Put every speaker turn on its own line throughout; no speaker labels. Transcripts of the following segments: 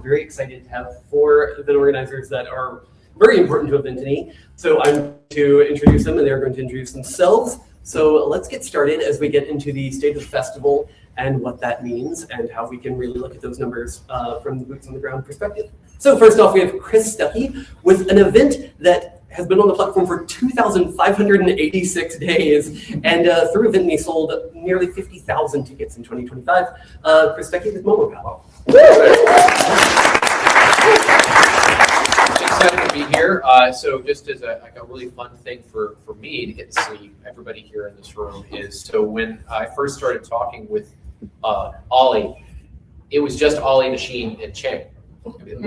very excited to have 4 event organizers that are very important to Eventeny. So I'm going to introduce them and they're going to introduce themselves. So let's get started as we get into the state of the festival and what that means and how we can really look at those numbers from the boots on the ground perspective. So first off, we have Chris Stuckey with an event that has been on the platform for 2,586 days, and through Eventeny sold nearly 50,000 tickets in 2025. Chris Stuckey with MomoCon.
Excited to be here. So just as a really fun thing for me to get to see everybody here in this room is, so when I first started talking with Ollie, it was just Ollie, Nasheen, and Chang.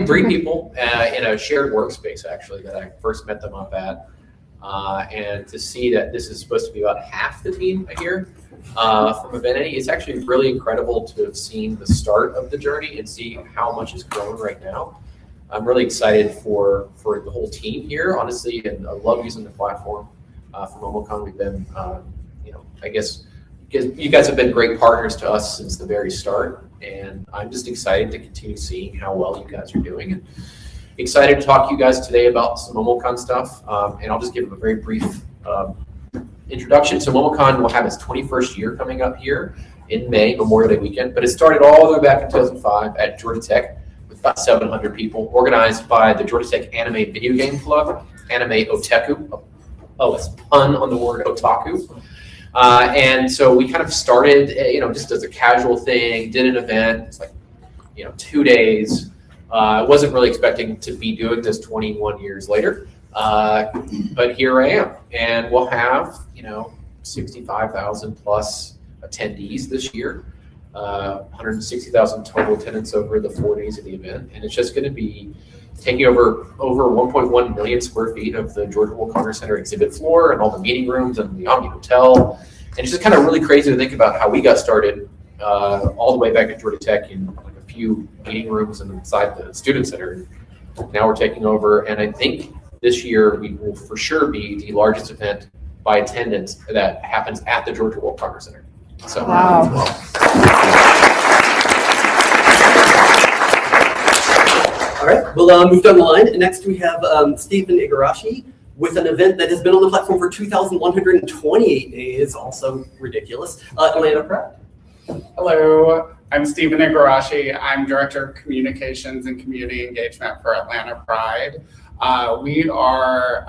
3 people in a shared workspace, actually, that I first met them up at. And to see that this is supposed to be about half the team here from Eventeny, it's actually really incredible to have seen the start of the journey and see how much has grown right now. I'm really excited for the whole team here, honestly, and I love using the platform for MomoCon. We've been, I guess, because you guys have been great partners to us since the very start, and I'm just excited to continue seeing how well you guys are doing, and excited to talk to you guys today about some MomoCon stuff. And I'll just give a very brief introduction. So MomoCon will have its 21st year coming up here in May, Memorial Day weekend, but it started all the way back in 2005 at Georgia Tech with about 700 people, organized by the Georgia Tech Anime Video Game Club, Anime Otaku. Oh, it's a pun on the word otaku. And so we kind of started, just as a casual thing, did an event. It's like, 2 days. I wasn't really expecting to be doing this 21 years later, but here I am. And we'll have, 65,000 plus attendees this year, 160,000 total attendance over the 4 days of the event. And it's just going to be taking over 1.1 million square feet of the Georgia World Congress Center exhibit floor and all the meeting rooms and the Omni Hotel. And it's just kind of really crazy to think about how we got started all the way back at Georgia Tech in like a few meeting rooms and inside the student center. Now we're taking over, and I think this year we will for sure be the largest event by attendance that happens at the Georgia World Congress Center. So,
wow.
All right, we'll move down the line. Next, we have Stephen Igarashi with an event that has been on the platform for 2,128 days, also ridiculous. Atlanta Pride.
Hello, I'm Stephen Igarashi. I'm Director of Communications and Community Engagement for Atlanta Pride. We are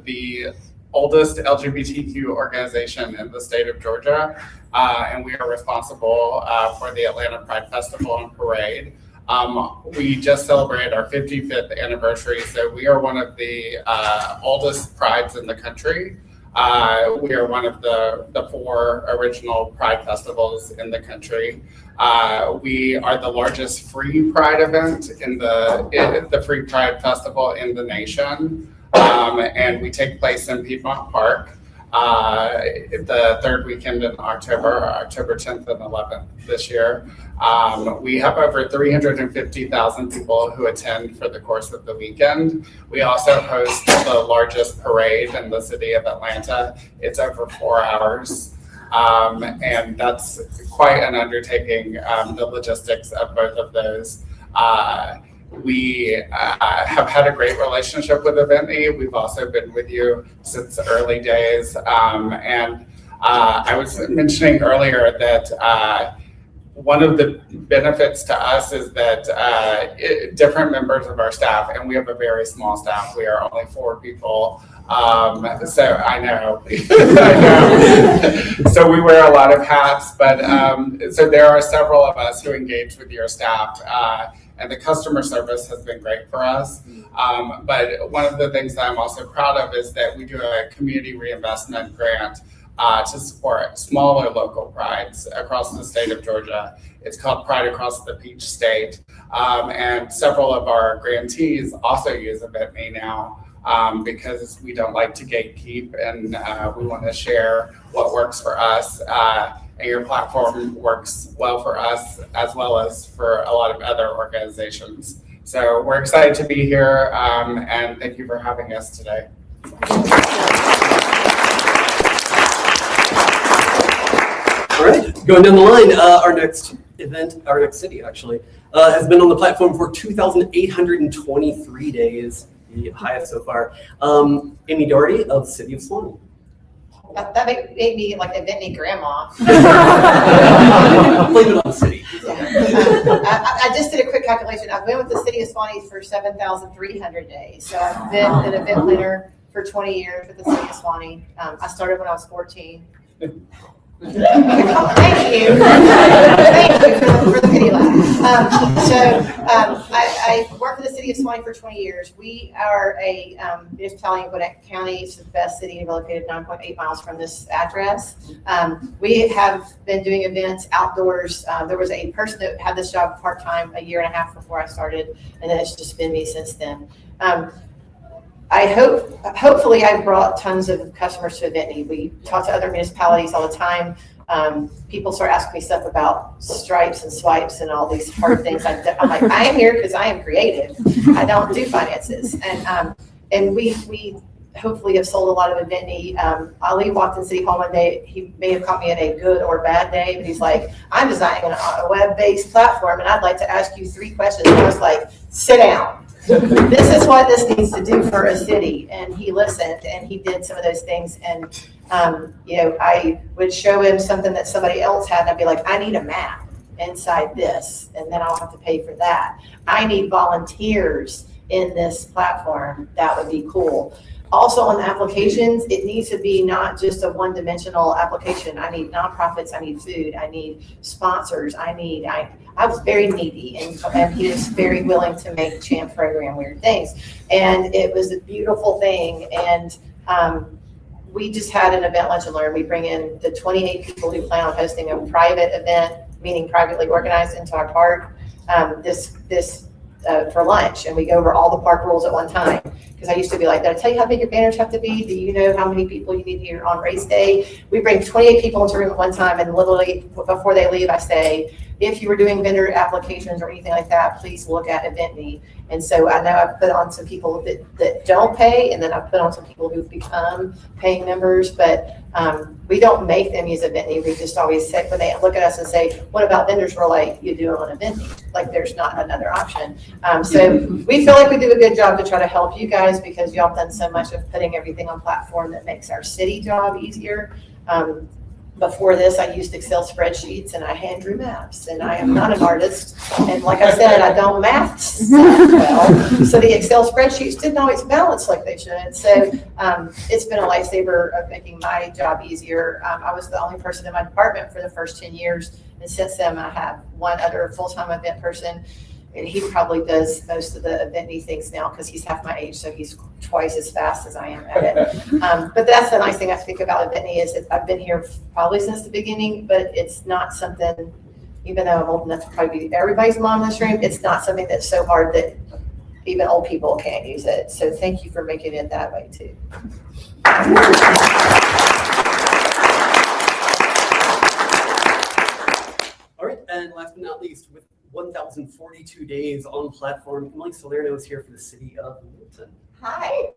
the oldest LGBTQ organization in the state of Georgia, and we are responsible for the Atlanta Pride Festival and Parade. We just celebrated our 55th anniversary, so we are one of the oldest prides in the country. We are one of the 4 original Pride festivals in the country. We are the largest free Pride event in the Free Pride Festival in the nation, and we take place in Piedmont Park the 3rd weekend in October 10th and 11th this year. We have over 350,000 people who attend for the course of the weekend. We also host the largest parade in the city of Atlanta. It's over 4 hours, and that's quite an undertaking, the logistics of both of those. We have had a great relationship with Eventeny. We've also been with you since the early days. And I was mentioning earlier that one of the benefits to us is that different members of our staff, and we have a very small staff, we are only 4 people. So I know, So we wear a lot of hats, but so there are several of us who engage with your staff. And the customer service has been great for us. But one of the things that I'm also proud of is that we do a community reinvestment grant to support smaller local prides across the state of Georgia. It's called Pride Across the Peach State. And several of our grantees also use Eventeny now because we don't like to gatekeep, and we want to share what works for us. And your platform works well for us as well as for a lot of other organizations. So we're excited to be here, and thank you for having us today.
All right, going down the line, our next city actually, has been on the platform for 2,823 days, the highest so far. Amy Doherty of City of Suwanee.
That made me like a Eventeny grandma.
Blame it on the city.
I just did a quick calculation. I've been with the City of Suwanee for 7,300 days. So I've been an event planner for 20 years with the City of Suwanee. I started when I was 14. Thank you. Thank you for the pity laugh. I worked for the City of Suwanee for 20 years. We are a municipality in Gwinnett County. It's the best city located 9.8 miles from this address. We have been doing events outdoors. There was a person that had this job part-time a year and a half before I started, and then it's just been me since then. Hopefully I've brought tons of customers to Eventeny. We talk to other municipalities all the time. People start asking me stuff about stripes and swipes and all these hard things. I'm like, I am here because I am creative. I don't do finances. And we hopefully have sold a lot of Eventeny. Ali walked in City Hall one day. He may have caught me at a good or bad day, but he's like, I'm designing a web-based platform and I'd like to ask you 3 questions. And I was like, sit down. This is what this needs to do for a city. And he listened and he did some of those things. And, I would show him something that somebody else had. And I'd be like, I need a map inside this. And then I'll have to pay for that. I need volunteers in this platform. That would be cool. Also on the applications, it needs to be not just a one-dimensional application. I need nonprofits, I need food, I need sponsors, I was very needy and he was very willing to make Champ program weird things. And it was a beautiful thing. And we just had an event lunch and learn. We bring in the 28 people who plan on hosting a private event, meaning privately organized into our park, for lunch, and we go over all the park rules at one time. Because I used to be like, did I tell you how big your banners have to be? Do you know how many people you need here on race day? We bring 28 people into a room at one time, and literally before they leave, I say, if you were doing vendor applications or anything like that, please look at Eventeny. And so I know I've put on some people that don't pay, and then I've put on some people who've become paying members, but we don't make them use Eventeny. We just always say, when they look at us and say, what about vendors? We're like, you do it on Eventeny. Like there's not another option. So we feel like we do a good job to try to help you guys because y'all have done so much of putting everything on platform that makes our city job easier. Before this, I used Excel spreadsheets and I hand drew maps, and I am not an artist. And like I said, I don't math well. So the Excel spreadsheets didn't always balance like they should. So it's been a lifesaver of making my job easier. I was the only person in my department for the first 10 years. And since then, I have one other full-time event person. And he probably does most of the Eventeny things now because he's half my age, so he's twice as fast as I am at it. But that's the nice thing I think about Eventeny is that I've been here probably since the beginning, but it's not something, even though I'm old enough to probably be everybody's mom in this room, it's not something that's so hard that even old people can't use it. So thank you for making it that way too.
All right, and last but not least, with 1,042 days on platform, Emily Salerno is here for the city of Milton.
Hi.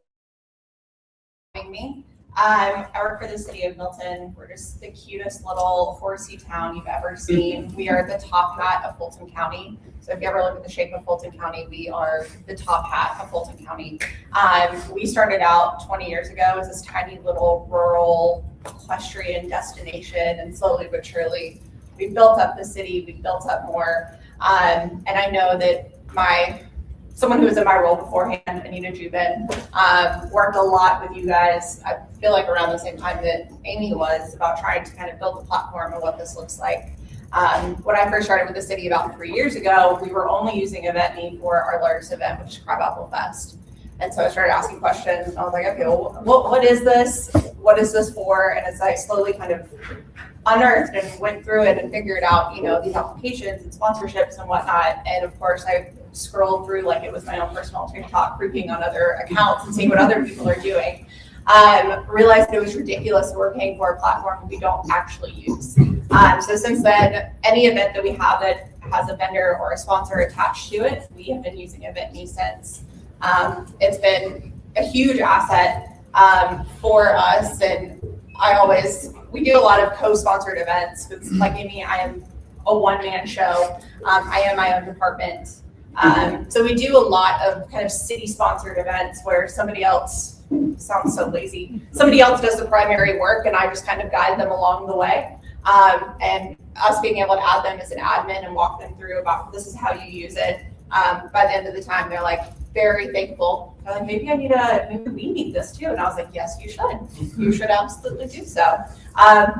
Me. I work for the city of Milton. We're just the cutest little horsey town you've ever seen. We are the top hat of Fulton County. So if you ever look at the shape of Fulton County, we are the top hat of Fulton County. We started out 20 years ago as this tiny little rural equestrian destination, and slowly but surely we built up the city, we built up more. And I know that someone who was in my role beforehand, Anita Jubin, worked a lot with you guys. I feel like around the same time that Amy was, about trying to kind of build the platform and what this looks like. When I first started with the city about 3 years ago, we were only using Eventeny for our largest event, which is Crabapple Fest. And so I started asking questions, and I was like, okay, well, what is this? What is this for? And as I slowly kind of unearthed and went through it and figured out, these applications and sponsorships and whatnot. And of course, I scrolled through like it was my own personal TikTok, grouping on other accounts and seeing what other people are doing. Realized it was ridiculous that we're paying for a platform we don't actually use. So since then, any event that we have that has a vendor or a sponsor attached to it, we have been using Eventeny since. It's been a huge asset for us, and we do a lot of co-sponsored events. It's like Amy, I am a one-man show. I am my own department. So we do a lot of kind of city-sponsored events where somebody else, sounds so lazy, somebody else does the primary work and I just kind of guide them along the way. And us being able to add them as an admin and walk them through about this is how you use it. By the end of the time, they're like very thankful. They're like, maybe we need this too. And I was like, yes, you should. You should absolutely do so.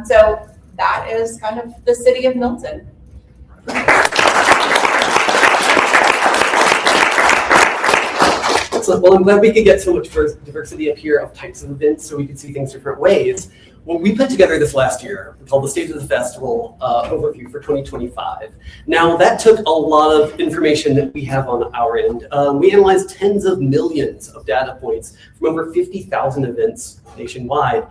So that is kind of the city of Milton.
Excellent. Well, I'm glad we could get so much diversity up here of types of events so we could see things different ways. Well, we put together this last year called the State of the Festival overview for 2025. Now, that took a lot of information that we have on our end. We analyzed tens of millions of data points from over 50,000 events nationwide.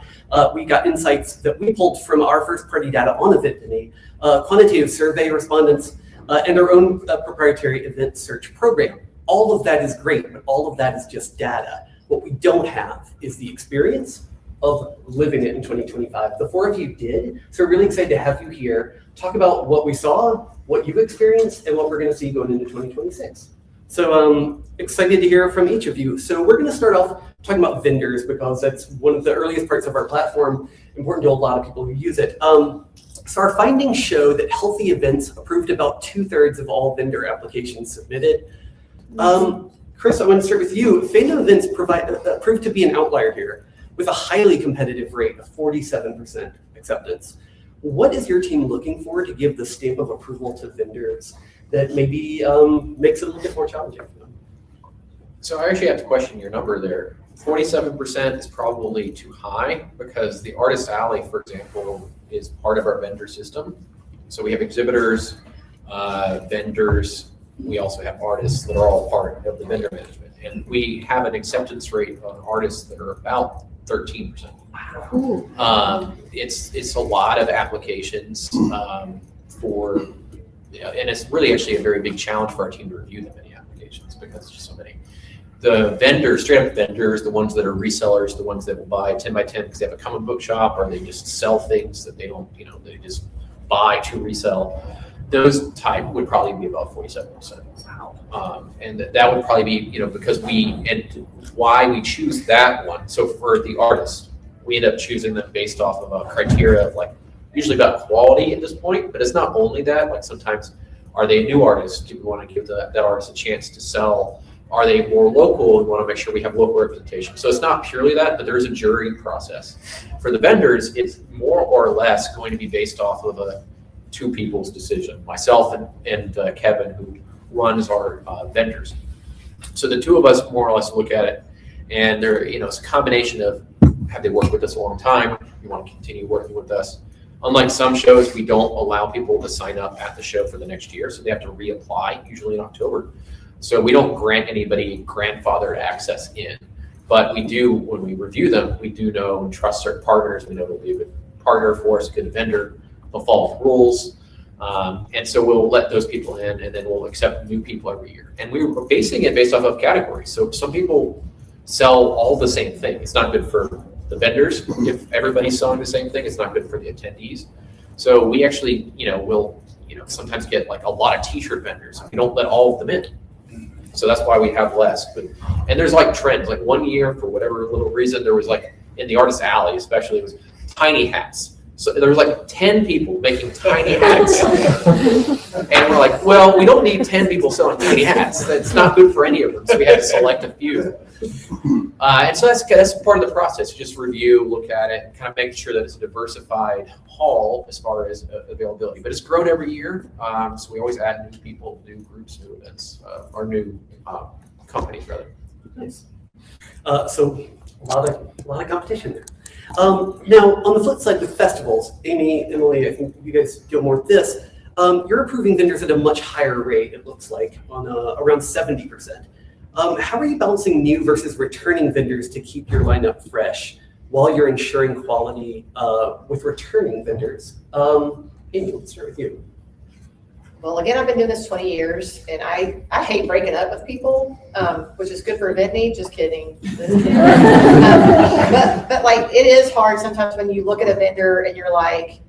We got insights that we pulled from our first-party data on Eventeny, quantitative survey respondents, and our own proprietary event search program. All of that is great, but all of that is just data. What we don't have is the experience of living it in 2025. The four of you did, so we're really excited to have you here, talk about what we saw, what you've experienced, and what we're gonna see going into 2026. So excited to hear from each of you. So we're gonna start off talking about vendors because that's one of the earliest parts of our platform, important to a lot of people who use it. So our findings show that Healthy Events approved about 2/3 of all vendor applications submitted. Chris, I want to start with you. Fandom Events proved to be an outlier here with a highly competitive rate of 47% acceptance. What is your team looking for to give the stamp of approval to vendors that maybe makes it a little bit more challenging for them?
So I actually have to question your number there. 47% is probably too high because the Artist Alley, for example, is part of our vendor system. So we have exhibitors, vendors, we also have artists that are all part of the vendor management. And we have an acceptance rate on artists that are about 13%. It's a lot of applications for, and it's really actually a very big challenge for our team to review that many applications because there's just so many. The vendors, straight up vendors, the ones that are resellers, the ones that will buy 10 by 10 because they have a common book shop or they just sell things that they don't, they just buy to resell. Those type would probably be about 47%. And that would probably be, because and why we choose that one. So for the artists, we end up choosing them based off of a criteria of usually about quality at this point, but it's not only that, sometimes are they a new artist? Do we want to give that artist a chance to sell? Are they more local? We want to make sure we have local representation. So it's not purely that, but there's a jury process. For the vendors, it's more or less going to be based off of two people's decision, myself and Kevin, who runs our vendors. So the two of us more or less look at it, and it's a combination of have they worked with us a long time? You want to continue working with us. Unlike some shows, we don't allow people to sign up at the show for the next year, so they have to reapply, usually in October. So we don't grant anybody grandfathered access in, but we do, when we review them, we do know and trust certain partners. We know they'll be a good partner for us, a good vendor. They'll follow the rules. And so we'll let those people in and then we'll accept new people every year. And we were basing it based off of categories. So some people sell all the same thing. It's not good for the vendors. If everybody's selling the same thing, it's not good for the attendees. So we actually, will, sometimes get a lot of t-shirt vendors. We don't let all of them in. So that's why we have less. And there's trends. 1 year, for whatever little reason, there was in the Artist Alley especially, it was tiny hats. So there was 10 people making tiny hats. And we're like, well, we don't need 10 people selling tiny hats. That's not good for any of them. So we had to select a few. And so that's part of the process. Just review, look at it, and kind of make sure that it's a diversified hall as far as availability. But it's grown every year. So we always add new people, new groups, new events, or new companies, rather.
Nice. So a lot of competition there. Now, on the flip side with festivals, Amy, Emily, I think you guys deal more with this. You're approving vendors at a much higher rate, it looks like, on around 70%. How are you balancing new versus returning vendors to keep your lineup fresh while you're ensuring quality with returning vendors? Amy, let's start with you.
Well, again, I've been doing this 20 years, and I hate breaking up with people, which is good for Eventeny. Just kidding. But it is hard sometimes when you look at a vendor and you're like,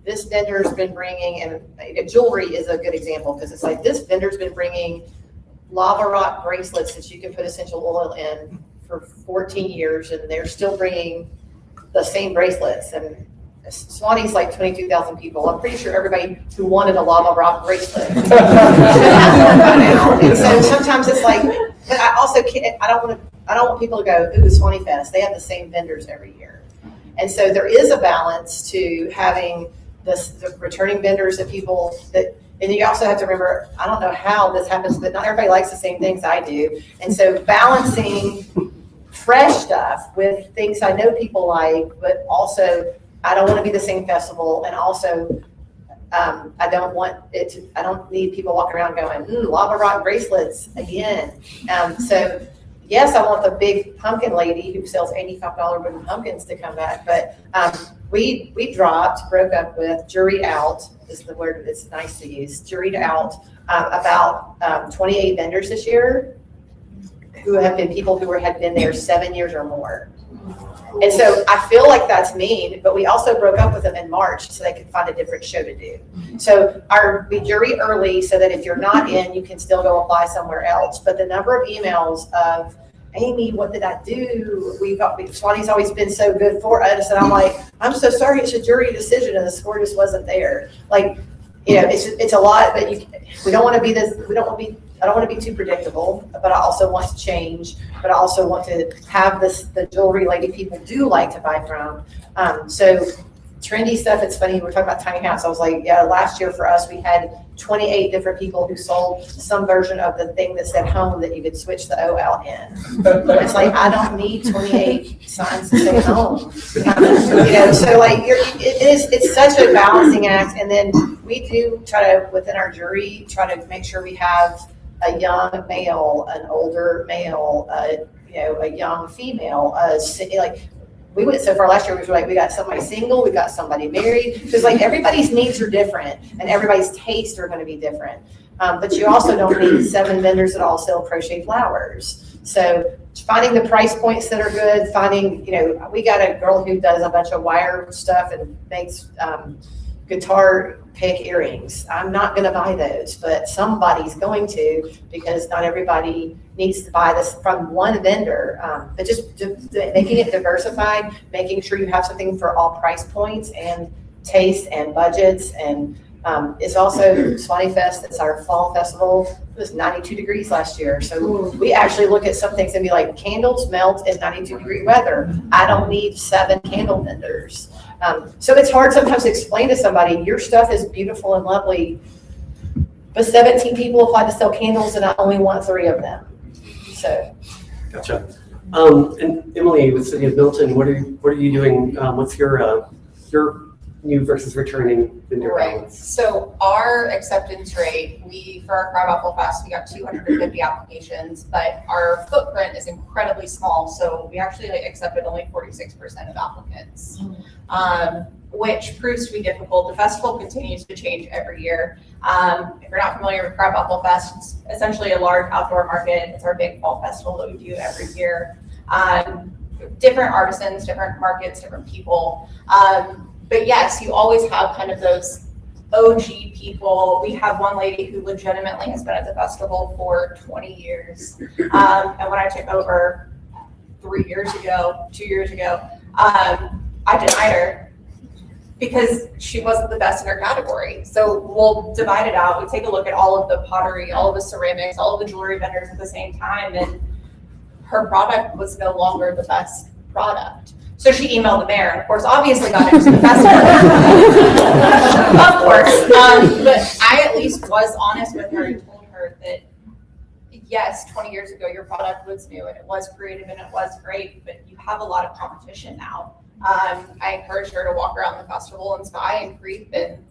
this vendor's been bringing, and jewelry is a good example, because it's like, this vendor's been bringing lava rock bracelets that you can put essential oil in for 14 years, and they're still bringing the same bracelets. And Suwanee's like 22,000 people. I'm pretty sure everybody who wanted a lava rock bracelet should have one by now. And so sometimes it's like, but I also can't, I don't want people to go, ooh, Suwanee Fest, they have the same vendors every year. And so there is a balance to having the returning vendors and people that, and you also have to remember, I don't know how this happens, but not everybody likes the same things I do. And so balancing fresh stuff with things I know people like, but also I don't want to be the same festival. And also I don't need people walking around going, lava rock bracelets again. So yes, I want the big pumpkin lady who sells $85 wooden pumpkins to come back, but we broke up with, juried out is the word that's nice to use, juried out about 28 vendors this year who have been people who had been there 7 years or more. And so I feel like that's mean, but we also broke up with them in March so they could find a different show to do. So we jury early so that if you're not in, you can still go apply somewhere else. But the number of emails of, Amy, what did I do? Swanee's always been so good for us. And I'm like, I'm so sorry, it's a jury decision and the score just wasn't there. Like, it's a lot, but we don't want to be this, I don't want to be too predictable, but I also want to change, but I also want to have the jewelry lady people do like to buy from. So trendy stuff, it's funny, we're talking about tiny hats. I was like, yeah, last year for us, we had 28 different people who sold some version of the thing that said home that you could switch the O out in. It's like, I don't need 28 signs to say home. So like it's such a balancing act. And then we do try to, within our jury, try to make sure we have a young male, an older male, a young female, like we went so far last year, we were like, we got somebody single, we got somebody married, because like everybody's needs are different and everybody's tastes are going to be different. But you also don't need 7 vendors that all sell crochet flowers. So finding the price points that are good, we got a girl who does a bunch of wire stuff and makes guitar pick earrings. I'm not going to buy those, but somebody's going to, because not everybody needs to buy this from one vendor. But just making it diversified, making sure you have something for all price points and taste and budgets. And it's also Suwanee Fest. It's our fall festival. It was 92 degrees last year. So we actually look at some things and be like, candles melt in 92-degree weather. I don't need 7 candle vendors. So it's hard sometimes to explain to somebody, your stuff is beautiful and lovely, but 17 people applied to sell candles and I only want 3 of them. So.
Gotcha. And Emily, with City of Milton, what are you doing? What's your new versus returning vendor balance?
So our acceptance rate, for our Crab Apple Fest, we got 250 applications, but our footprint is incredibly small. So we actually accepted only 46% of applicants, which proves to be difficult. The festival continues to change every year. If you're not familiar with Crab Apple Fest, it's essentially a large outdoor market. It's our big fall festival that we do every year. Different artisans, different markets, different people. But yes, you always have kind of those OG people. We have one lady who legitimately has been at the festival for 20 years. And when I took over 2 years ago, I denied her because she wasn't the best in her category. So we'll divide it out. We take a look at all of the pottery, all of the ceramics, all of the jewelry vendors at the same time. And her product was no longer the best product. So she emailed the mayor, and of course, obviously got into the festival. Of course. But I at least was honest with her and told her that, yes, 20 years ago, your product was new and it was creative and it was great, but you have a lot of competition now. I encouraged her to walk around the festival and spy and creep and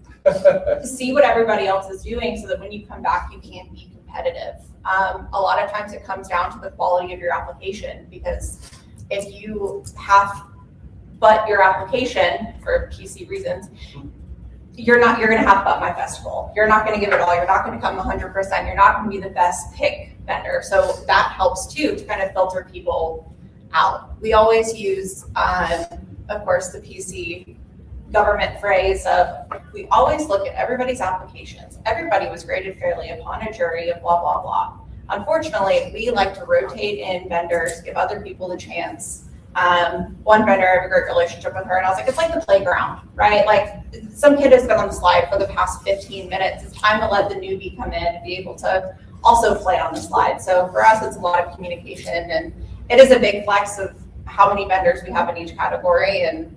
see what everybody else is doing so that when you come back, you can be competitive. A lot of times it comes down to the quality of your application, because if you but your application for PC reasons, you're going to have but my festival. You're not going to give it all. You're not going to come 100%. You're not going to be the best pick vendor. So that helps too, to kind of filter people out. We always use, of course, the PC government phrase of, we always look at everybody's applications. Everybody was graded fairly upon a jury of blah, blah, blah. Unfortunately, we like to rotate in vendors, give other people the chance. One vendor, I have a great relationship with her, and I was like, it's like the playground, right? Like, some kid has been on the slide for the past 15 minutes. It's time to let the newbie come in and be able to also play on the slide. So for us, it's a lot of communication, and it is a big flex of how many vendors we have in each category. And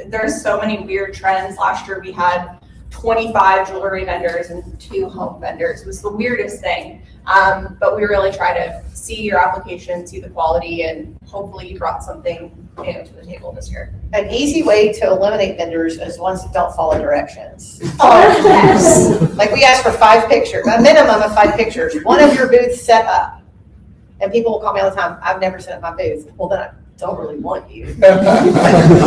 there's so many weird trends. Last year we had 25 jewelry vendors and 2 home vendors. It was the weirdest thing. But we really try to see your application, see the quality, and hopefully you brought something new to the table this year.
An easy way to eliminate vendors is ones that don't follow directions.
Oh, yes.
Like we ask for 5 pictures, a minimum of 5 pictures. One of your booths set up. And people will call me all the time, I've never set up my booth. Well, then I don't really want you.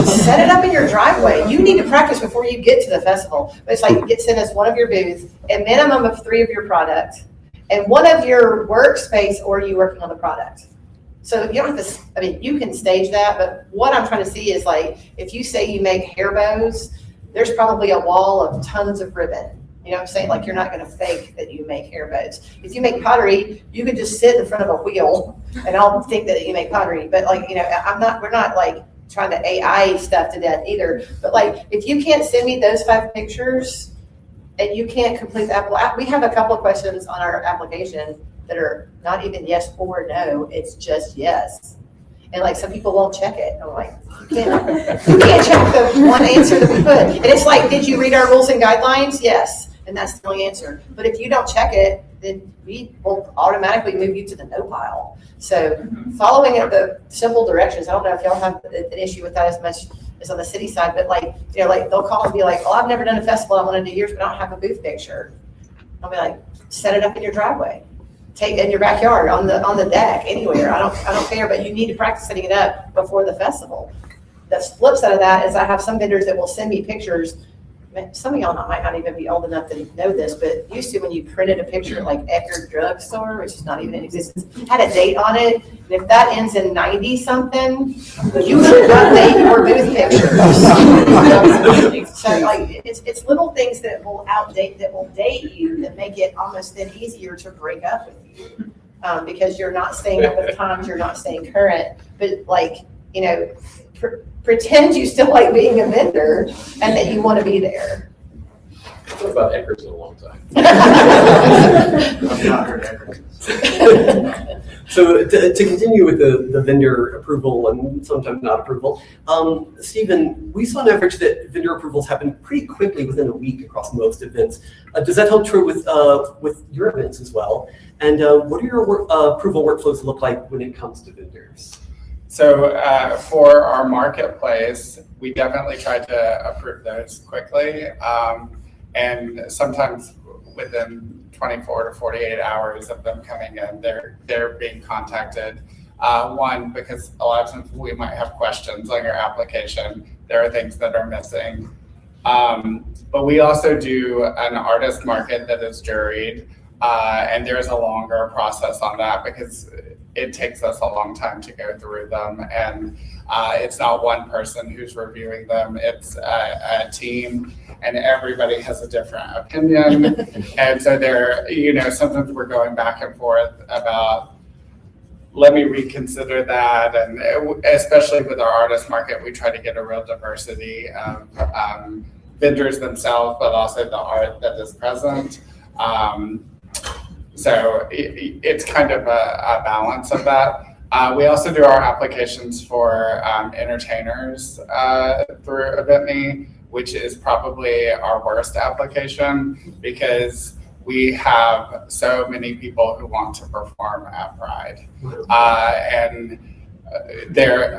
Set it up in your driveway. You need to practice before you get to the festival. But it's like, send us one of your booths, a minimum of 3 of your product, and one of your workspace, or you working on the product. So you don't have to, I mean, you can stage that, but what I'm trying to see is like, if you say you make hair bows, there's probably a wall of tons of ribbon. You know what I'm saying? Like, you're not going to fake that you make hair bows. If you make pottery, you could just sit in front of a wheel and I'll think that you make pottery. But like, you know, we're not like trying to AI stuff to death either. But like, if you can't send me those 5 pictures and you can't complete the app, we have a couple of questions on our application that are not even yes or no. It's just yes. And like, some people won't check it. I'm like, you can't check the one answer that we put. And it's like, did you read our rules and guidelines? Yes. And that's the only answer. But if you don't check it, then we will automatically move you to the no pile. So following the simple directions, I don't know if y'all have an issue with that as much as on the city side, but like, you know, like they'll call and be like, oh, I've never done a festival. I want to do yours, but I don't have a booth picture. I'll be like, set it up in your driveway. Take in your backyard, on the deck, anywhere. I don't care, but you need to practice setting it up before the festival. The flip side of that is I have some vendors that will send me pictures. Some of y'all might not even be old enough to know this, but used to, when you printed a picture like at your drugstore, which is not even in existence, had a date on it, and if that ends in 90 something, you should update your booth pictures. So like, it's little things that will date you, that make it almost then easier to break up with you, because you're not staying up with times, you're not staying current. But like, you know, pretend you still like being a vendor and that you want to be there.
What about Eckers in a long time?
I've not heard Eckers.
So to continue with the vendor approval and sometimes not approval, Stephen, we saw an average that vendor approvals happen pretty quickly within a week across most events. Does that hold true with your events as well? And what do your approval workflows look like when it comes to vendors?
So for our marketplace, we definitely try to approve those quickly, and sometimes within 24 to 48 hours of them coming in, they're being contacted. One, because a lot of times we might have questions on your application. There are things that are missing. But we also do an artist market that is juried, and there's a longer process on that because it takes us a long time to go through them, and it's not one person who's reviewing them, it's a team, and everybody has a different opinion. And so sometimes we're going back and forth about, let me reconsider that. And especially with our artist market, we try to get a real diversity of vendors themselves, but also the art that is present. So it's kind of a balance of that. We also do our applications for entertainers through Eventeny, which is probably our worst application because we have so many people who want to perform at Pride.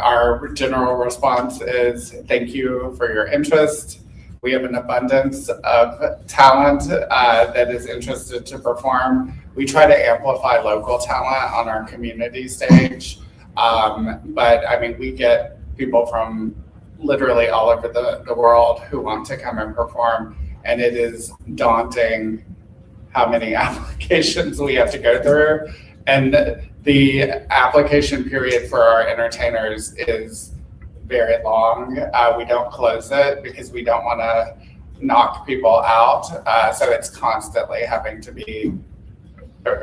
Our general response is, thank you for your interest. We have an abundance of talent that is interested to perform. We try to amplify local talent on our community stage. But I mean, we get people from literally all over the world who want to come and perform. And it is daunting how many applications we have to go through. And the application period for our entertainers is very long. We don't close it because we don't want to knock people out. So it's constantly having to be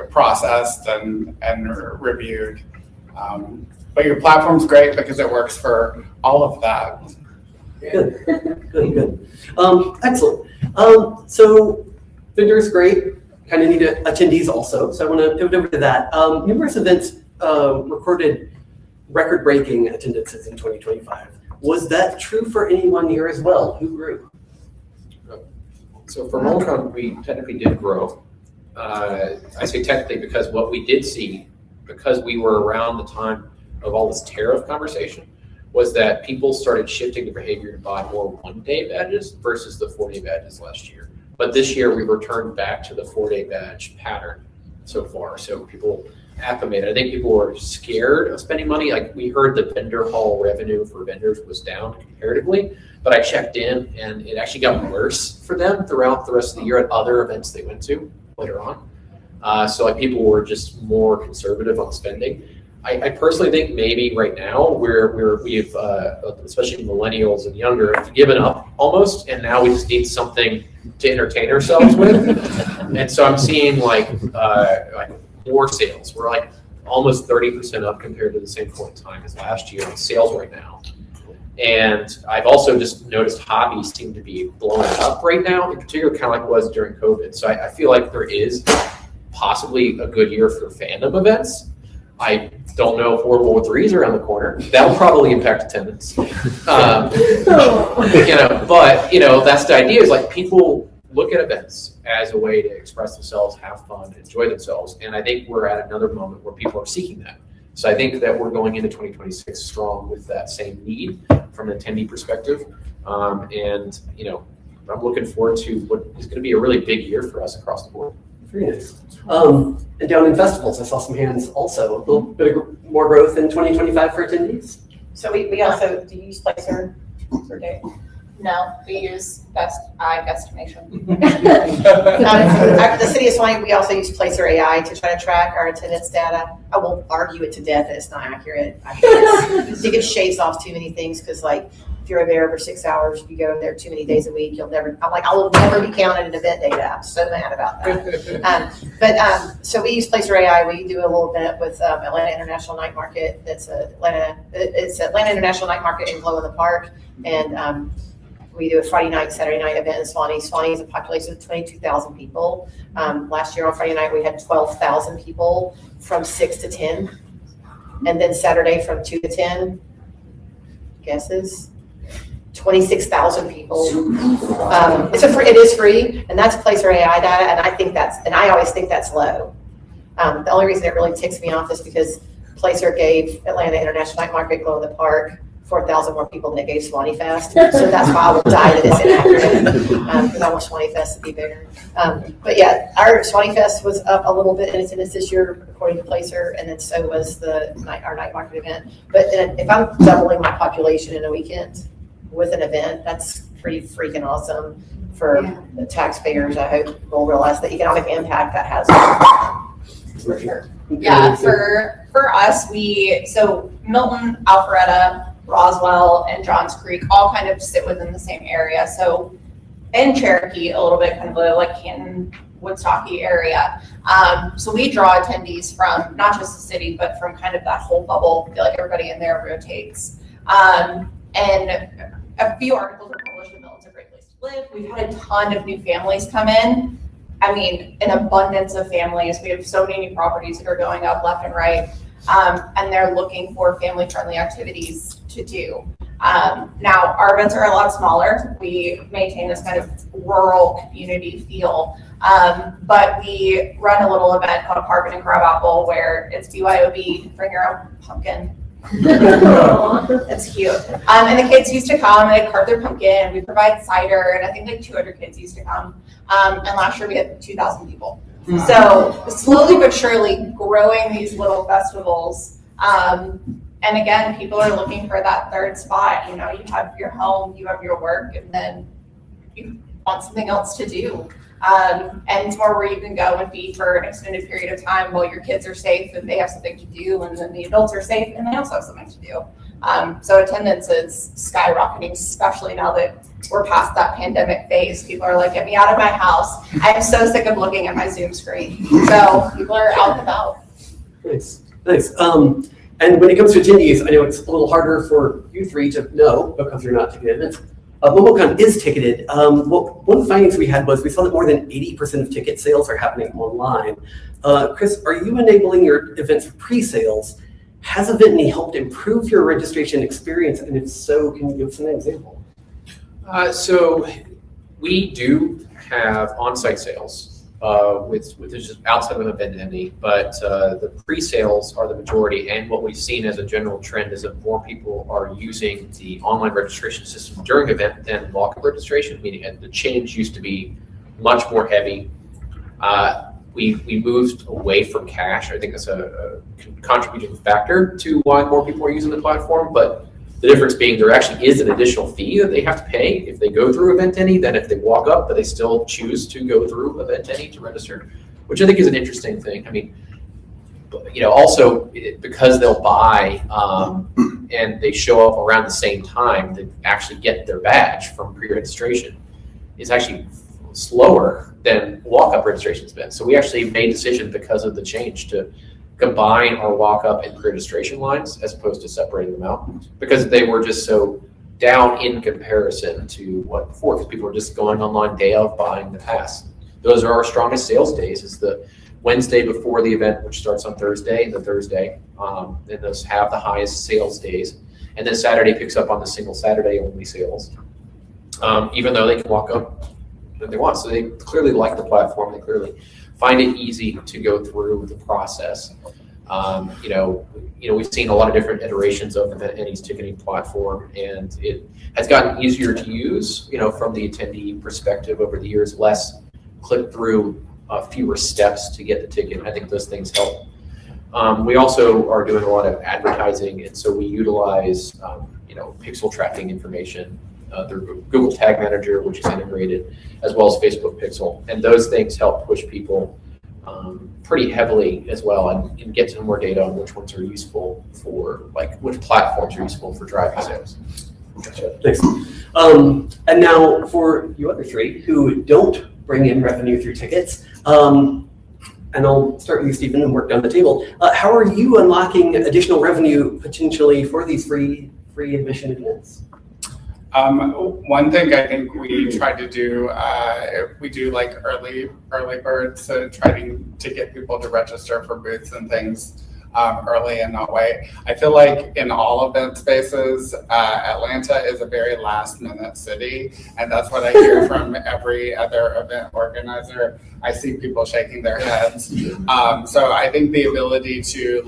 processed and reviewed. But your platform's great because it works for all of that.
Good. Excellent. So vendors, great. Kind of need attendees also. So I want to pivot over to that. Numerous events recorded record-breaking attendances in 2025. Was that true for any one year as well? Who grew?
So for MomoCon, we technically did grow. I say technically because what we did see, because we were around the time of all this tariff conversation, was that people started shifting their behavior to buy more one-day badges versus the 4-day badges last year. But this year we returned back to the 4-day badge pattern so far. So people acclimated. I think people were scared of spending money. Like we heard the vendor hall revenue for vendors was down comparatively, but I checked in and it actually got worse for them throughout the rest of the year at other events they went to later on. So like people were just more conservative on spending. I personally think maybe right now we've especially millennials and younger have given up almost, and now we just need something to entertain ourselves with. And so I'm seeing like more sales. We're like almost 30% up compared to the same point in time as last year in sales right now. And I've also just noticed hobbies seem to be blowing up right now, in particular kind of like it was during COVID. So I feel like there is possibly a good year for fandom events. I don't know if World War III is around the corner. That'll probably impact attendance. But that's the idea is like people look at events as a way to express themselves, have fun, enjoy themselves. And I think we're at another moment where people are seeking that. So I think that we're going into 2026 strong with that same need from an attendee perspective. And I'm looking forward to what is going to be a really big year for us across the board.
Very nice. And down in festivals, I saw some hands also. A little bit more growth in 2025 for attendees.
So we also, do you use Placer for date?
No, we use guesstimation.
The city of Suwanee, we also use Placer AI to try to track our attendance data. I won't argue it to death that it's not accurate. I think it shaves off too many things because like if you're there for 6 hours, you go there too many days a week, I will never be counted in event data. I'm so mad about that. So we use Placer AI. We do a little bit with Atlanta International Night Market. It's Atlanta International Night Market in Glow in the Park. And we do a Friday night, Saturday night event in Suwanee. Suwanee is a population of 22,000 people. Last year on Friday night, we had 12,000 people from 6 to 10. And then Saturday from 2 to 10, guesses? 26,000 people. It is free, and that's Placer AI data, and I always think that's low. The only reason it really ticks me off is because Placer gave Atlanta International Night Market Glow in the Park 4,000 more people than it gave Suwanee Fest. So that's why I will die that it's inaccurate, because I want Suwanee Fest to be bigger. But yeah, our Suwanee Fest was up a little bit in attendance this year, according to Placer, and then so was our night market event. But if I'm doubling my population in a weekend with an event, that's pretty freaking awesome for the taxpayers. I hope we'll realize the economic impact that has.
For sure. Yeah, for us, so Milton, Alpharetta, Roswell, and Johns Creek all kind of sit within the same area. So in Cherokee, a little bit kind of like Canton, Woodstocky area. So we draw attendees from not just the city, but from kind of that whole bubble. I feel like everybody in there rotates. And a few articles were published in Milton's a great place to live. We've had a ton of new families come in. I mean, an abundance of families. We have so many new properties that are going up left and right. And they're looking for family-friendly activities to do. Now, our events are a lot smaller. We maintain this kind of rural community feel. But we run a little event called Carbon and Crabapple where it's BYOB, bring your own pumpkin. That's cute. And the kids used to come and they'd carve their pumpkin. We provide cider, and I think like 200 kids used to come. And last year we had 2,000 people. So slowly but surely growing these little festivals. And again, people are looking for that third spot. You have your home, you have your work, and then you want something else to do. And somewhere where you can go and be for an extended period of time while your kids are safe and they have something to do, and then the adults are safe and they also have something to do. So attendance is skyrocketing, especially now that we're past that pandemic phase. People are like, get me out of my house. I am so sick of looking at my Zoom screen. So people are out and about.
Nice. And when it comes to attendees, I know it's a little harder for you three to know because you're not ticketed. MomoCon is ticketed. One of the findings we had was we saw that more than 80% of ticket sales are happening online. Chris, are you enabling your events for pre-sales? Has Eventeny helped improve your registration experience? And if so, can you give us an example?
So we do have on-site sales. With just outside of Eventeny, but the pre-sales are the majority, and what we've seen as a general trend is that more people are using the online registration system during event than walk-up registration, meaning the change used to be much more heavy. We moved away from cash. I think that's a contributing factor to why more people are using the platform, but the difference being there actually is an additional fee that they have to pay if they go through Eventeny than if they walk up, but they still choose to go through Eventeny to register, which I think is an interesting thing. I mean, also because they'll buy and they show up around the same time, they actually get their badge from pre-registration is actually slower than walk-up registration's been. So we actually made a decision because of the change to combine our walk-up and pre-registration lines as opposed to separating them out because they were just so down in comparison to what before, because people were just going online day of buying the pass. Those are our strongest sales days, is the Wednesday before the event, which starts on Thursday, and the Thursday, and those have the highest sales days. And then Saturday picks up on the single Saturday only sales, even though they can walk up when they want. So they clearly like the platform. They clearly find it easy to go through the process. We've seen a lot of different iterations of Eventeny's ticketing platform, and it has gotten easier to use, from the attendee perspective over the years, less click through, fewer steps to get the ticket. I think those things help. We also are doing a lot of advertising, and so we utilize, pixel tracking information through Google Tag Manager, which is integrated, as well as Facebook Pixel. And those things help push people pretty heavily as well and get some more data on which ones are useful for, which platforms are useful for driving sales.
Gotcha. Thanks. And now for you other three who don't bring in revenue through tickets, and I'll start with you, Stephen, and work down the table. How are you unlocking additional revenue potentially for these free admission events?
One thing I think we try to do, we do like early birds, so trying to get people to register for booths and things early and not wait. I feel like in all event spaces, Atlanta is a very last minute city, and that's what I hear from every other event organizer. I see people shaking their heads. So I think the ability to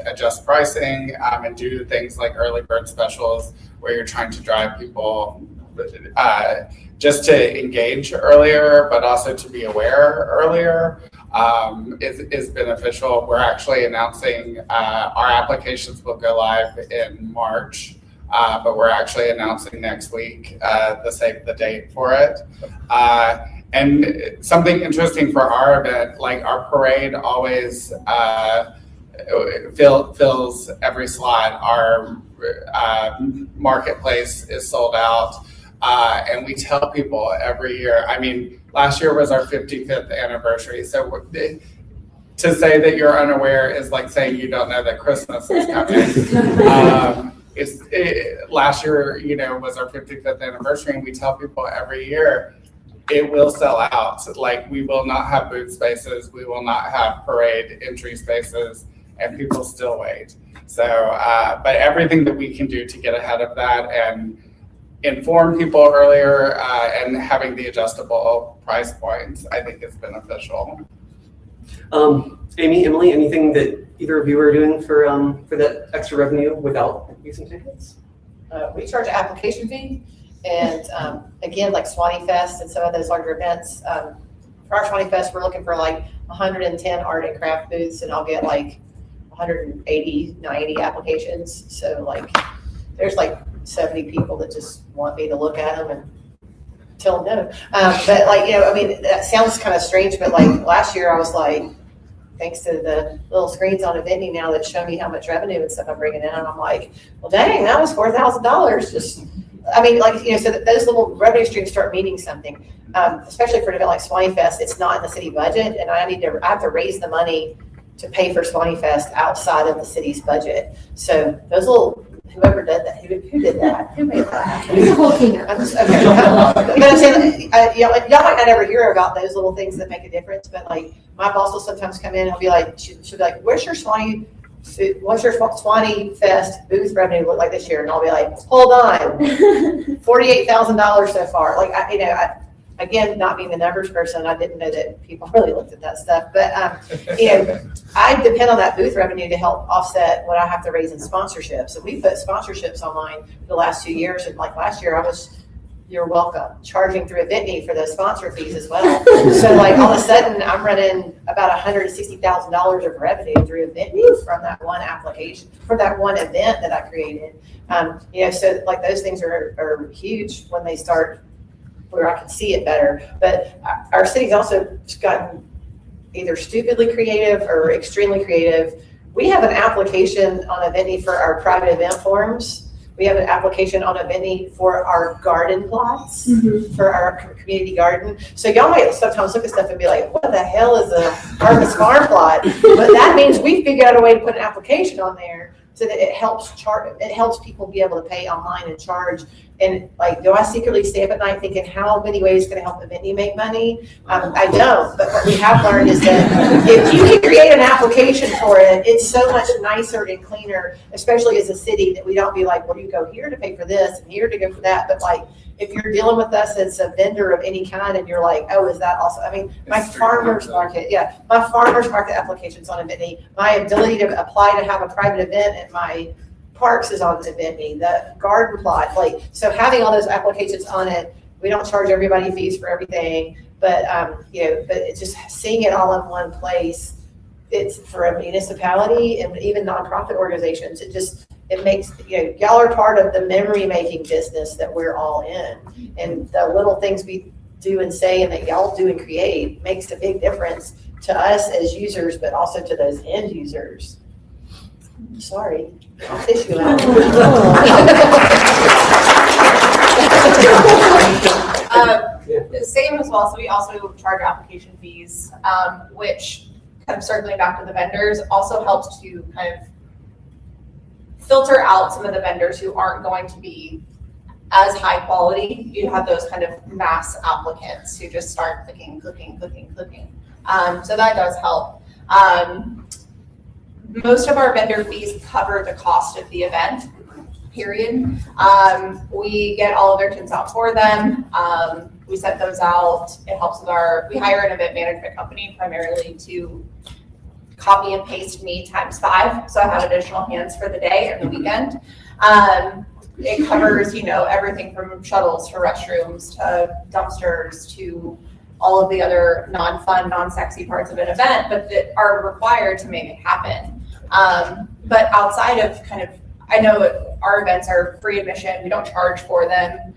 adjust pricing and do things like early bird specials where you're trying to drive people just to engage earlier, but also to be aware earlier is beneficial. We're actually announcing our applications will go live in March, but we're actually announcing next week the date for it. And something interesting for our event, our parade always fills every slot. Our marketplace is sold out, and we tell people every year. I mean, last year was our 55th anniversary, so to say that you're unaware is like saying you don't know that Christmas is coming. Last year, was our 55th anniversary, and we tell people every year it will sell out. We will not have booth spaces, we will not have parade entry spaces, and people still wait. So, but everything that we can do to get ahead of that and inform people earlier and having the adjustable price points, I think is beneficial.
Amy, Emily, anything that either of you are doing for that extra revenue without using tickets?
We charge an application fee, and again, like Suwanee Fest and some of those larger events. For our Suwanee Fest, we're looking for 110 art and craft booths, and I'll get 180, 90 applications. So there's 70 people that just want me to look at them and tell them no. But that sounds kind of strange, but last year I was thanks to the little screens on Eventeny now that show me how much revenue and stuff I'm bringing in. And I'm like, well, dang, that was $4,000. Just, I mean, like, you know, so that those little revenue streams start meaning something, especially for an event like Suwanee Fest. It's not in the city budget, and I have to raise the money to pay for Suwanee Fest outside of the city's budget. So those little, whoever did that, who did that? Who made that?
It's a whole keynote.
Okay. But I'm saying, y'all might not ever hear about those little things that make a difference, but like my boss will sometimes come in and he'll be like, she'll be like, what's your Suwanee Fest booth revenue look like this year? And I'll be like, hold on, $48,000 so far. Like, again, not being the numbers person, I didn't know that people really looked at that stuff. But, I depend on that booth revenue to help offset what I have to raise in sponsorships. So we put sponsorships online the last 2 years. And like last year, you're welcome, charging through Eventeny for those sponsor fees as well. So like all of a sudden, I'm running about $160,000 of revenue through Eventeny from that one application, for that one event that I created. So like those things are huge when they start where I can see it better. But our city's also gotten either stupidly creative or extremely creative. We have an application on Eventeny for our private event forms. We have an application on Eventeny for our garden plots, for our community garden. So y'all might sometimes look at stuff and be like, what the hell is a Harvest Farm plot? But that means we figured out a way to put an application on there so that it helps people be able to pay online and charge. And like, do I secretly stay up at night thinking how many ways can I help Eventeny make money? I don't, but what we have learned is that if you can create an application for it, it's so much nicer and cleaner, especially as a city, that we don't be like, well, you go here to pay for this and here to go for that. But like, if you're dealing with us as a vendor of any kind and you're like, oh, is that also, I mean, my farmer's market application's on Eventeny. My ability to apply to have a private event at my parks is on Eventeny, the garden plot, like, so having all those applications on it, we don't charge everybody fees for everything, but but it's just seeing it all in one place. It's for a municipality and even nonprofit organizations. It makes, y'all are part of the memory making business that we're all in, and the little things we do and say and that y'all do and create makes a big difference to us as users, but also to those end users. Sorry, I'll fish you out.
The same as well. So we also charge application fees, which kind of circling back to the vendors also helps to kind of filter out some of the vendors who aren't going to be as high quality. You have those kind of mass applicants who just start clicking. So that does help. Most of our vendor fees cover the cost of the event, period. We get all of their tins out for them. We set those out. It helps with we hire an event management company primarily to copy and paste me ×5. So I have additional hands for the day and the weekend. It covers, everything from shuttles to restrooms to dumpsters to all of the other non-fun, non-sexy parts of an event, but that are required to make it happen. But outside of I know our events are free admission. We don't charge for them.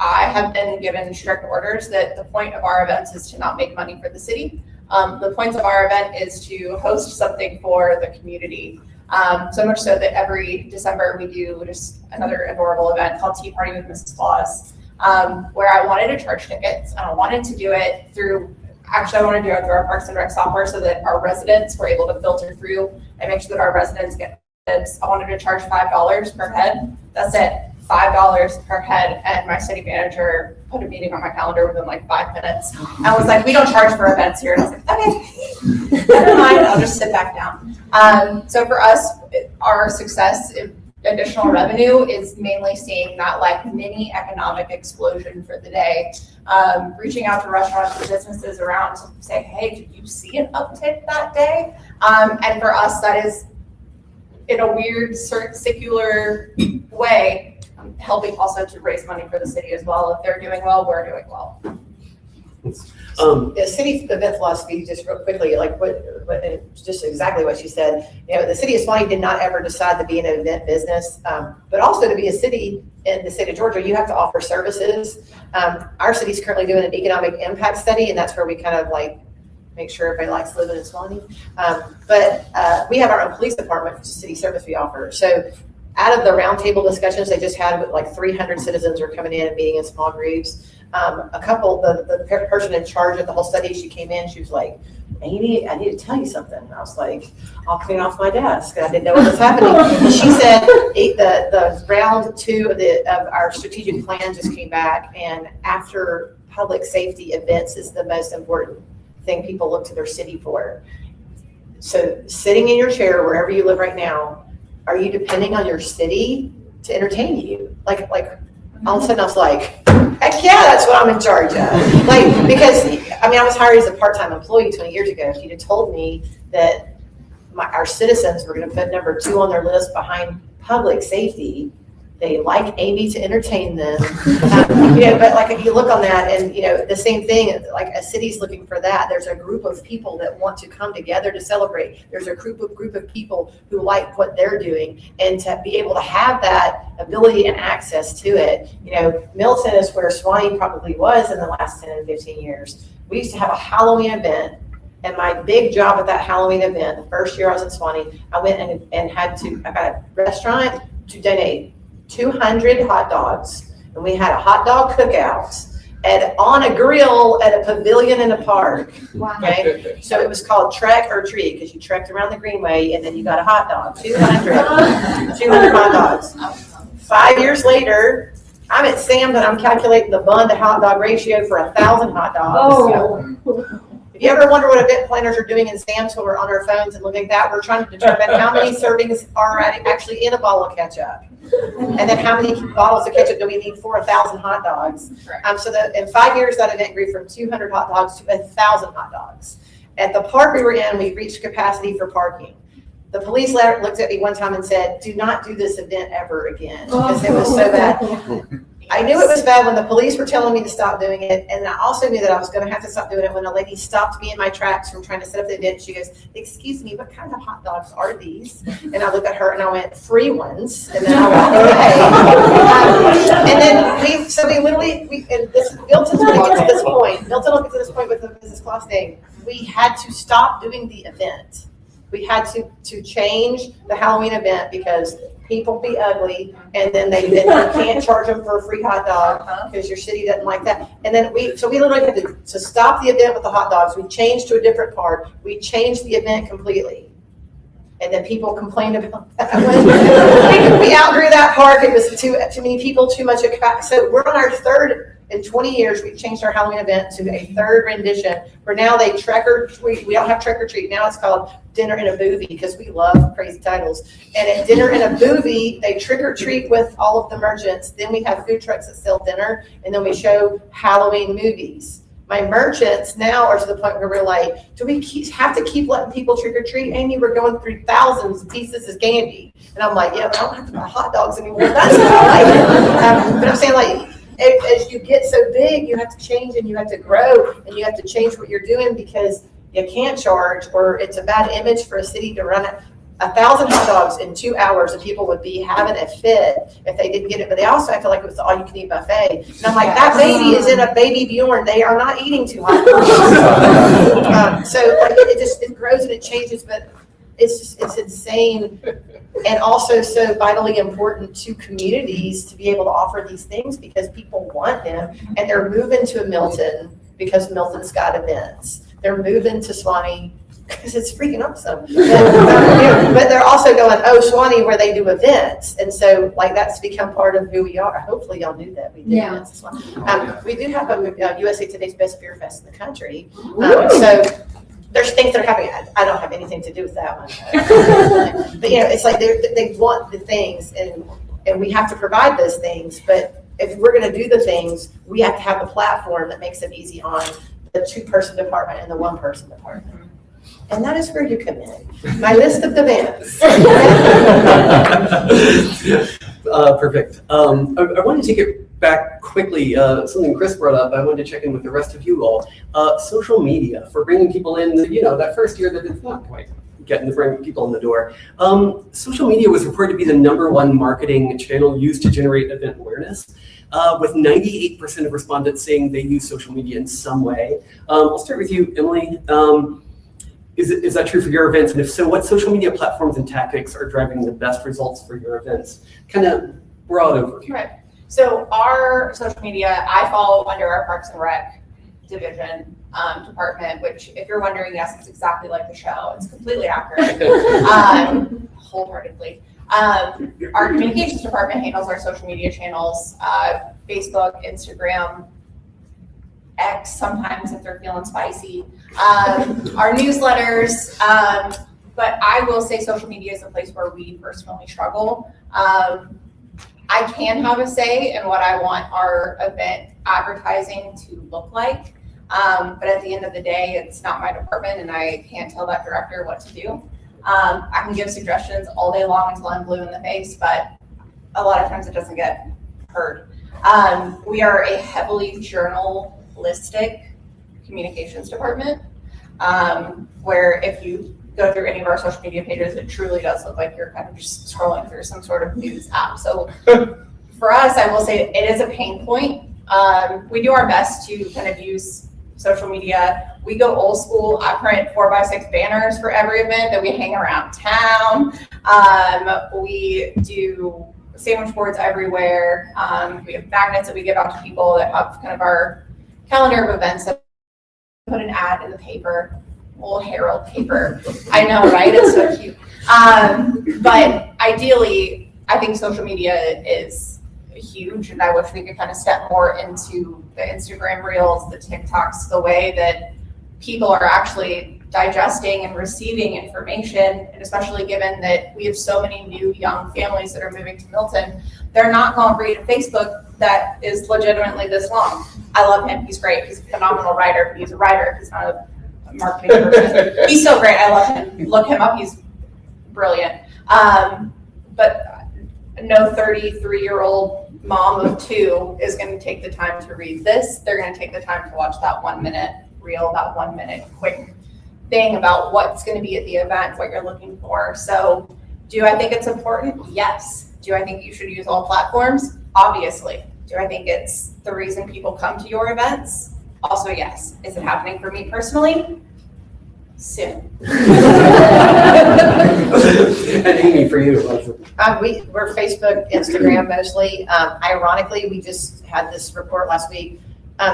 I have been given strict orders that the point of our events is to not make money for the city. The point of our event is to host something for the community. So much so that every December we do just another adorable event called Tea Party with Mrs. Claus, where I wanted to charge tickets, and I wanted to do it through our Parks and Rec software so that our residents were able to filter through and make sure that our residents get tips. I wanted to charge $5 per head. That's it, $5 per head. And my city manager put a meeting on my calendar within like 5 minutes. I was like, we don't charge for events here. And I was like, okay, never mind, I'll just sit back down. So for us, our success, additional revenue is mainly seeing that like mini economic explosion for the day. Reaching out to restaurants and businesses around to say, hey, did you see an uptick that day? And for us, that is in a weird secular way, helping also to raise money for the city as well. If they're doing well, we're doing well.
The city event philosophy, just real quickly, like just exactly what she said. The city of Suwanee did not ever decide to be an event business, but also to be a city in the state of Georgia, you have to offer services. Our city's currently doing an economic impact study, and that's where we kind of like make sure everybody likes living in Suwanee. But we have our own police department, which is city service we offer. So out of the roundtable discussions they just had, like 300 citizens are coming in and meeting in small groups. A couple, the person in charge of the whole study, she came in, she was like, Amy, I need to tell you something. And I was like, I'll clean off my desk. I didn't know what was happening. She said the round 2 of our strategic plan just came back, and after public safety, events is the most important thing people look to their city for. So sitting in your chair, wherever you live right now, are you depending on your city to entertain you? Like all of a sudden I was like, heck yeah, that's what I'm in charge of. Like, because I mean, I was hired as a part-time employee 20 years ago. If you'd have told me that our citizens were going to put number 2 on their list behind public safety, they like Amy to entertain them. But like if you look on that, and the same thing, like a city's looking for that. There's a group of people that want to come together to celebrate. There's a group of people who like what they're doing, and to be able to have that ability and access to it. Milton is where Suwanee probably was in the last 10 and 15 years. We used to have a Halloween event, and my big job at that Halloween event, the first year I was in Suwanee, I went and I got a restaurant to donate 200 hot dogs, and we had a hot dog cookout and on a grill at a pavilion in a park.
Wow.
Okay, so it was called Trek or Treat, because you trekked around the Greenway and then you got a hot dog. 200 hot dogs. 5 years later, I'm at Sam's and I'm calculating the bun to hot dog ratio for 1,000 hot dogs. If you ever wonder what event planners are doing in Sam's when we're on our phones and looking at that, we're trying to determine how many servings are actually in a bottle of ketchup. And then how many bottles of ketchup do we need for 1,000 hot dogs? So that in 5 years, that event grew from 200 hot dogs to 1,000 hot dogs. At the park we were in, we reached capacity for parking. The police looked at me one time and said, do not do this event ever again, because it was so bad. I knew it was bad when the police were telling me to stop doing it, and I also knew that I was going to have to stop doing it when a lady stopped me in my tracks from trying to set up the event. She goes, excuse me, what kind of hot dogs are these? And I looked at her and I went, free ones. And then I walked away. And then Milton's going to get to this point. Milton will get to this point with the business class thing. We had to stop doing the event. We had to change the Halloween event because people be ugly, and then you can't charge them for a free hot dog because your city doesn't like that. And then we literally had to stop the event with the hot dogs. We changed to a different park. We changed the event completely. And then people complained about that. We outgrew that park. It was too many people, too much. So we're on our third. In 20 years, we've changed our Halloween event to a third rendition, where now they trick or treat. We don't have trick or treat. Now it's called Dinner in a Movie, because we love crazy titles. And at Dinner in a Movie, they trick or treat with all of the merchants. Then we have food trucks that sell dinner, and then we show Halloween movies. My merchants now are to the point where we're like, do we have to keep letting people trick or treat? Amy, we're going through thousands of pieces of candy. And I'm like, yeah, but I don't have to buy hot dogs anymore. That's what I like. But I'm saying, like, as you get so big, you have to change and you have to grow and you have to change what you're doing, because you can't charge, or it's a bad image for a city to run 1,000 hot dogs in 2 hours, and people would be having a fit if they didn't get it. But they also acted like it was the all-you-can-eat buffet. And I'm like, that baby is in a baby Bjorn. They are not eating too hot dogs. So like, it grows and it changes, but it's insane. And also so vitally important to communities to be able to offer these things, because people want them, and they're moving to Milton because Milton's got events. They're moving to Suwanee because it's freaking awesome. But they're also going, Suwanee, where they do events. And so like that's become part of who we are. Hopefully y'all knew that we did events as well. We do have a USA Today's Best Beer Fest in the country. So there's things that are happening. I don't have anything to do with that one. But it's like they want the things, and we have to provide those things. But if we're going to do the things, we have to have a platform that makes them easy on the 2-person department and the 1-person department. And that is where you come in. My list of demands.
Perfect. I want to take it back quickly. Something Chris brought up. I wanted to check in with the rest of you all. Social media for bringing people in. That first year that it's not quite getting to bring people in the door. Social media was reported to be the #1 marketing channel used to generate event awareness. with 98% of respondents saying they use social media in some way. I'll start with you, Emily. Is that true for your events? And if so, what social media platforms and tactics are driving the best results for your events? Kind of broad overview.
Right. So our social media, I follow under our Parks and Rec division department, which if you're wondering, yes, it's exactly like the show. It's completely accurate, wholeheartedly. Our communications department handles our social media channels, Facebook, Instagram, X sometimes if they're feeling spicy, our newsletters, but I will say social media is a place where we personally struggle. I can have a say in what I want our event advertising to look like, but at the end of the day, it's not my department and I can't tell that director what to do. I can give suggestions all day long until I'm blue in the face, but a lot of times it doesn't get heard. We are a heavily journalistic communications department, where if you go through any of our social media pages, it truly does look like you're kind of just scrolling through some sort of news app. So for us, I will say it is a pain point. We do our best to kind of use social media. We go old school. I print 4x6 banners for every event that we hang around town. We do sandwich boards everywhere. We have magnets that we give out to people that have kind of our calendar of events. That put an ad in the paper, little Herald paper. I know, right? It's so cute. But ideally, I think social media is huge, and I wish we could kind of step more into the Instagram reels, the TikToks, the way that people are actually digesting and receiving information, and especially given that we have so many new young families that are moving to Milton, they're not going to read a Facebook that is legitimately this long. I love him. He's great. He's a phenomenal writer. He's a writer. He's not a marketing person. He's so great. I love him. Look him up. He's brilliant. But no 33-year-old mom of two is going to take the time to read this. They're going to take the time to watch that 1 minute reel, that 1 minute quick thing about what's going to be at the event, what you're looking for. So do I think it's important? Yes. Do I think you should use all platforms? Obviously. Do I think it's the reason people come to your events? Also, yes. Is it happening for me personally? Soon.
And Amy, for you.
We're Facebook, Instagram mostly. Ironically, we just had this report last week.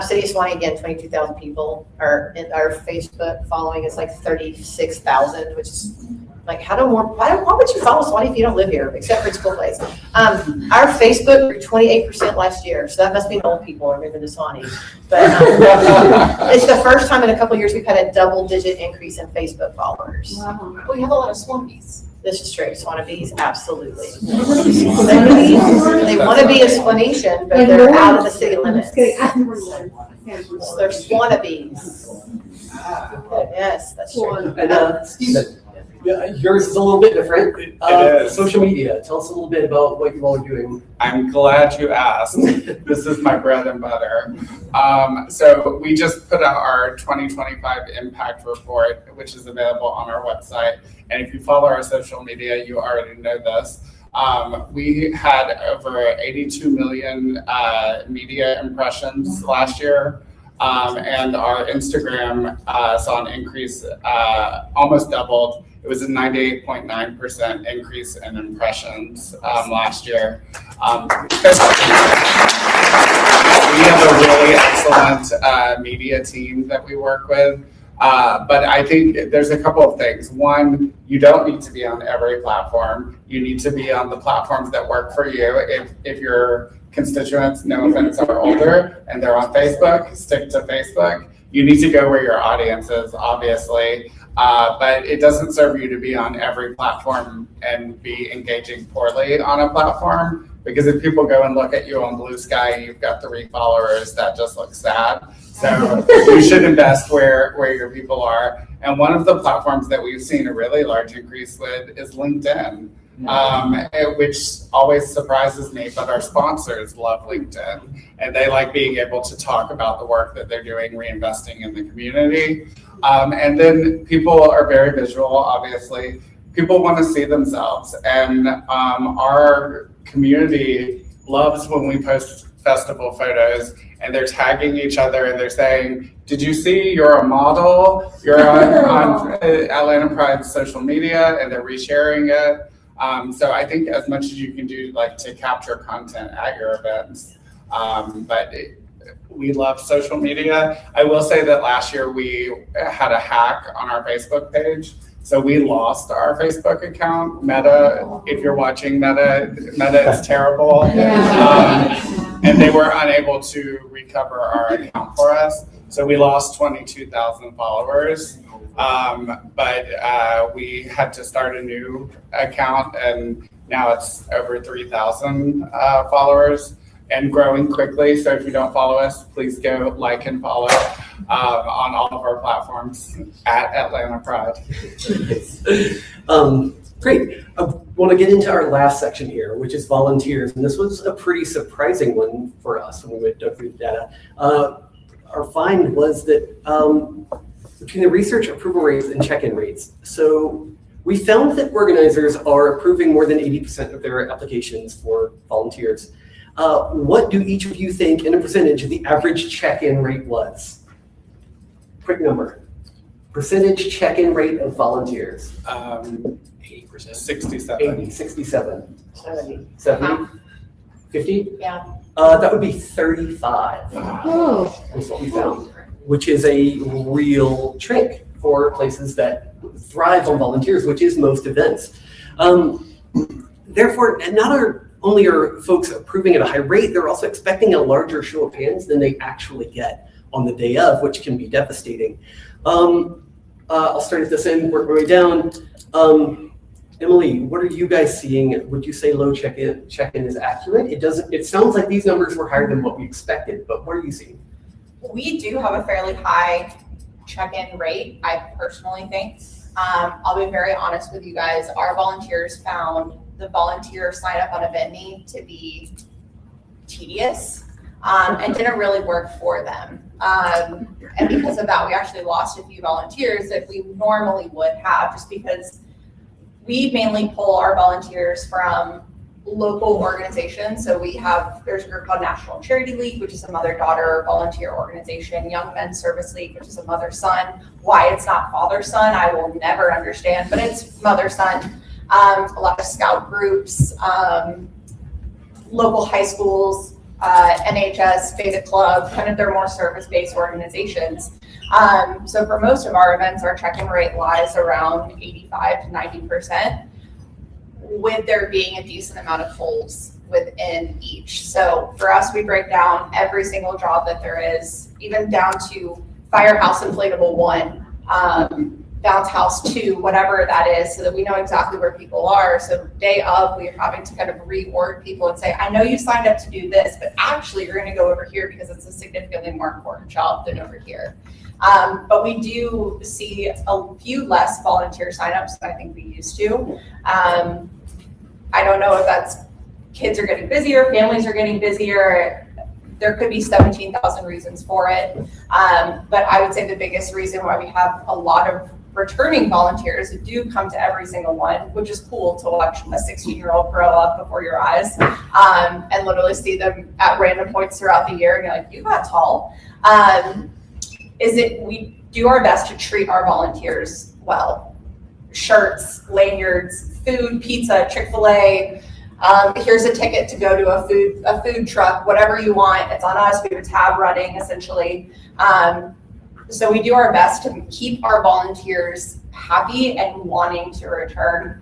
City of Suwanee, again, 22,000 people are in our Facebook following. It's like 36,000, which is like, why would you follow Suwanee if you don't live here, except for its cool place? Our Facebook grew 28% last year, so that must mean old people are moving to Suwanee. But it's the first time in a couple of years we've had a double-digit increase in Facebook followers.
Wow. We have a lot of Swanees.
This is true. Swanees, absolutely. They want to be a Swanetian, but they're out of the city limits. They're Swannabes. Yes, that's true.
And Stephen, yours is a little bit different.
It is.
Social media. Tell us a little bit about what you all are doing.
I'm glad you asked. This is my bread and butter. So we just put out our 2025 impact report, which is available on our website. And if you follow our social media, you already know this. We had over 82 million media impressions last year. And our Instagram saw an increase, almost doubled. It was a 98.9% increase in impressions last year. We have a really excellent media team that we work with. But I think there's a couple of things. One, you don't need to be on every platform. You need to be on the platforms that work for you. If your constituents, no offense, are older and they're on Facebook, stick to Facebook. You need to go where your audience is, obviously. But it doesn't serve you to be on every platform and be engaging poorly on a platform, because if people go and look at you on Blue Sky, you've got 3 followers, that just looks sad. So you should invest where your people are. And one of the platforms that we've seen a really large increase with is LinkedIn, which always surprises me, but our sponsors love LinkedIn and they like being able to talk about the work that they're doing, reinvesting in the community. And then people are very visual, obviously. People want to see themselves, and our community loves when we post festival photos, and they're tagging each other and they're saying, did you see, you're a model, you're on Atlanta Pride's social media, and they're resharing it. So I think as much as you can do like to capture content at your events, we love social media. I will say that last year we had a hack on our Facebook page. So we lost our Facebook account. Meta, if you're watching Meta is terrible. And they were unable to recover our account for us. So we lost 22,000 followers. But we had to start a new account, and now it's over 3,000 followers and growing quickly. So if you don't follow us, please go like and follow on all of our platforms at Atlanta Pride.
Great. I want to get into our last section here, which is volunteers. And this was a pretty surprising one for us when we dug through the data. Our find was that between the research approval rates and check-in rates. So we found that organizers are approving more than 80% of their applications for volunteers. What do each of you think in a percentage the average check-in rate was? Quick number. Percentage check-in rate of volunteers.
80%.
67.
80, 67.
70.
70? 50?
Yeah.
That would be 35.
Oh.
Is what we found, which is a real trick for places that thrive on volunteers, which is most events. Therefore, not only are folks approving at a high rate, they're also expecting a larger show of hands than they actually get on the day of, which can be devastating. I'll start at this end, work my way down. Emily, what are you guys seeing? Would you say low check-in is accurate? It sounds like these numbers were higher than what we expected, but what are you seeing?
We do have a fairly high check-in rate, I personally think. I'll be very honest with you guys. Our volunteers found the volunteer sign up on Eventeny to be tedious and didn't really work for them. And because of that, we actually lost a few volunteers that we normally would have, just because we mainly pull our volunteers from local organizations. So there's a group called National Charity League, which is a mother-daughter volunteer organization, Young Men's Service League, which is a mother-son. Why it's not father-son, I will never understand, but it's mother-son. A lot of scout groups, local high schools, NHS, Beta Club, kind of their more service-based organizations. So for most of our events, our check-in rate lies around 85 to 90%, with there being a decent amount of holes within each. So for us, we break down every single job that there is, even down to Firehouse Inflatable 1, Bounce House 2, whatever that is, so that we know exactly where people are. So day of, we are having to kind of reorg people and say, I know you signed up to do this, but actually you're going to go over here because it's a significantly more important job than over here. But we do see a few less volunteer signups than I think we used to. I don't know if that's kids are getting busier, families are getting busier. There could be 17,000 reasons for it. But I would say the biggest reason why we have a lot of returning volunteers who do come to every single one, which is cool to watch a 16-year-old grow up before your eyes, and literally see them at random points throughout the year and you're like, you got tall. We do our best to treat our volunteers well. Shirts, lanyards, food, pizza, Chick-fil-A. Here's a ticket to go to a food truck, whatever you want. It's on us. We have a tab running essentially. So we do our best to keep our volunteers happy and wanting to return.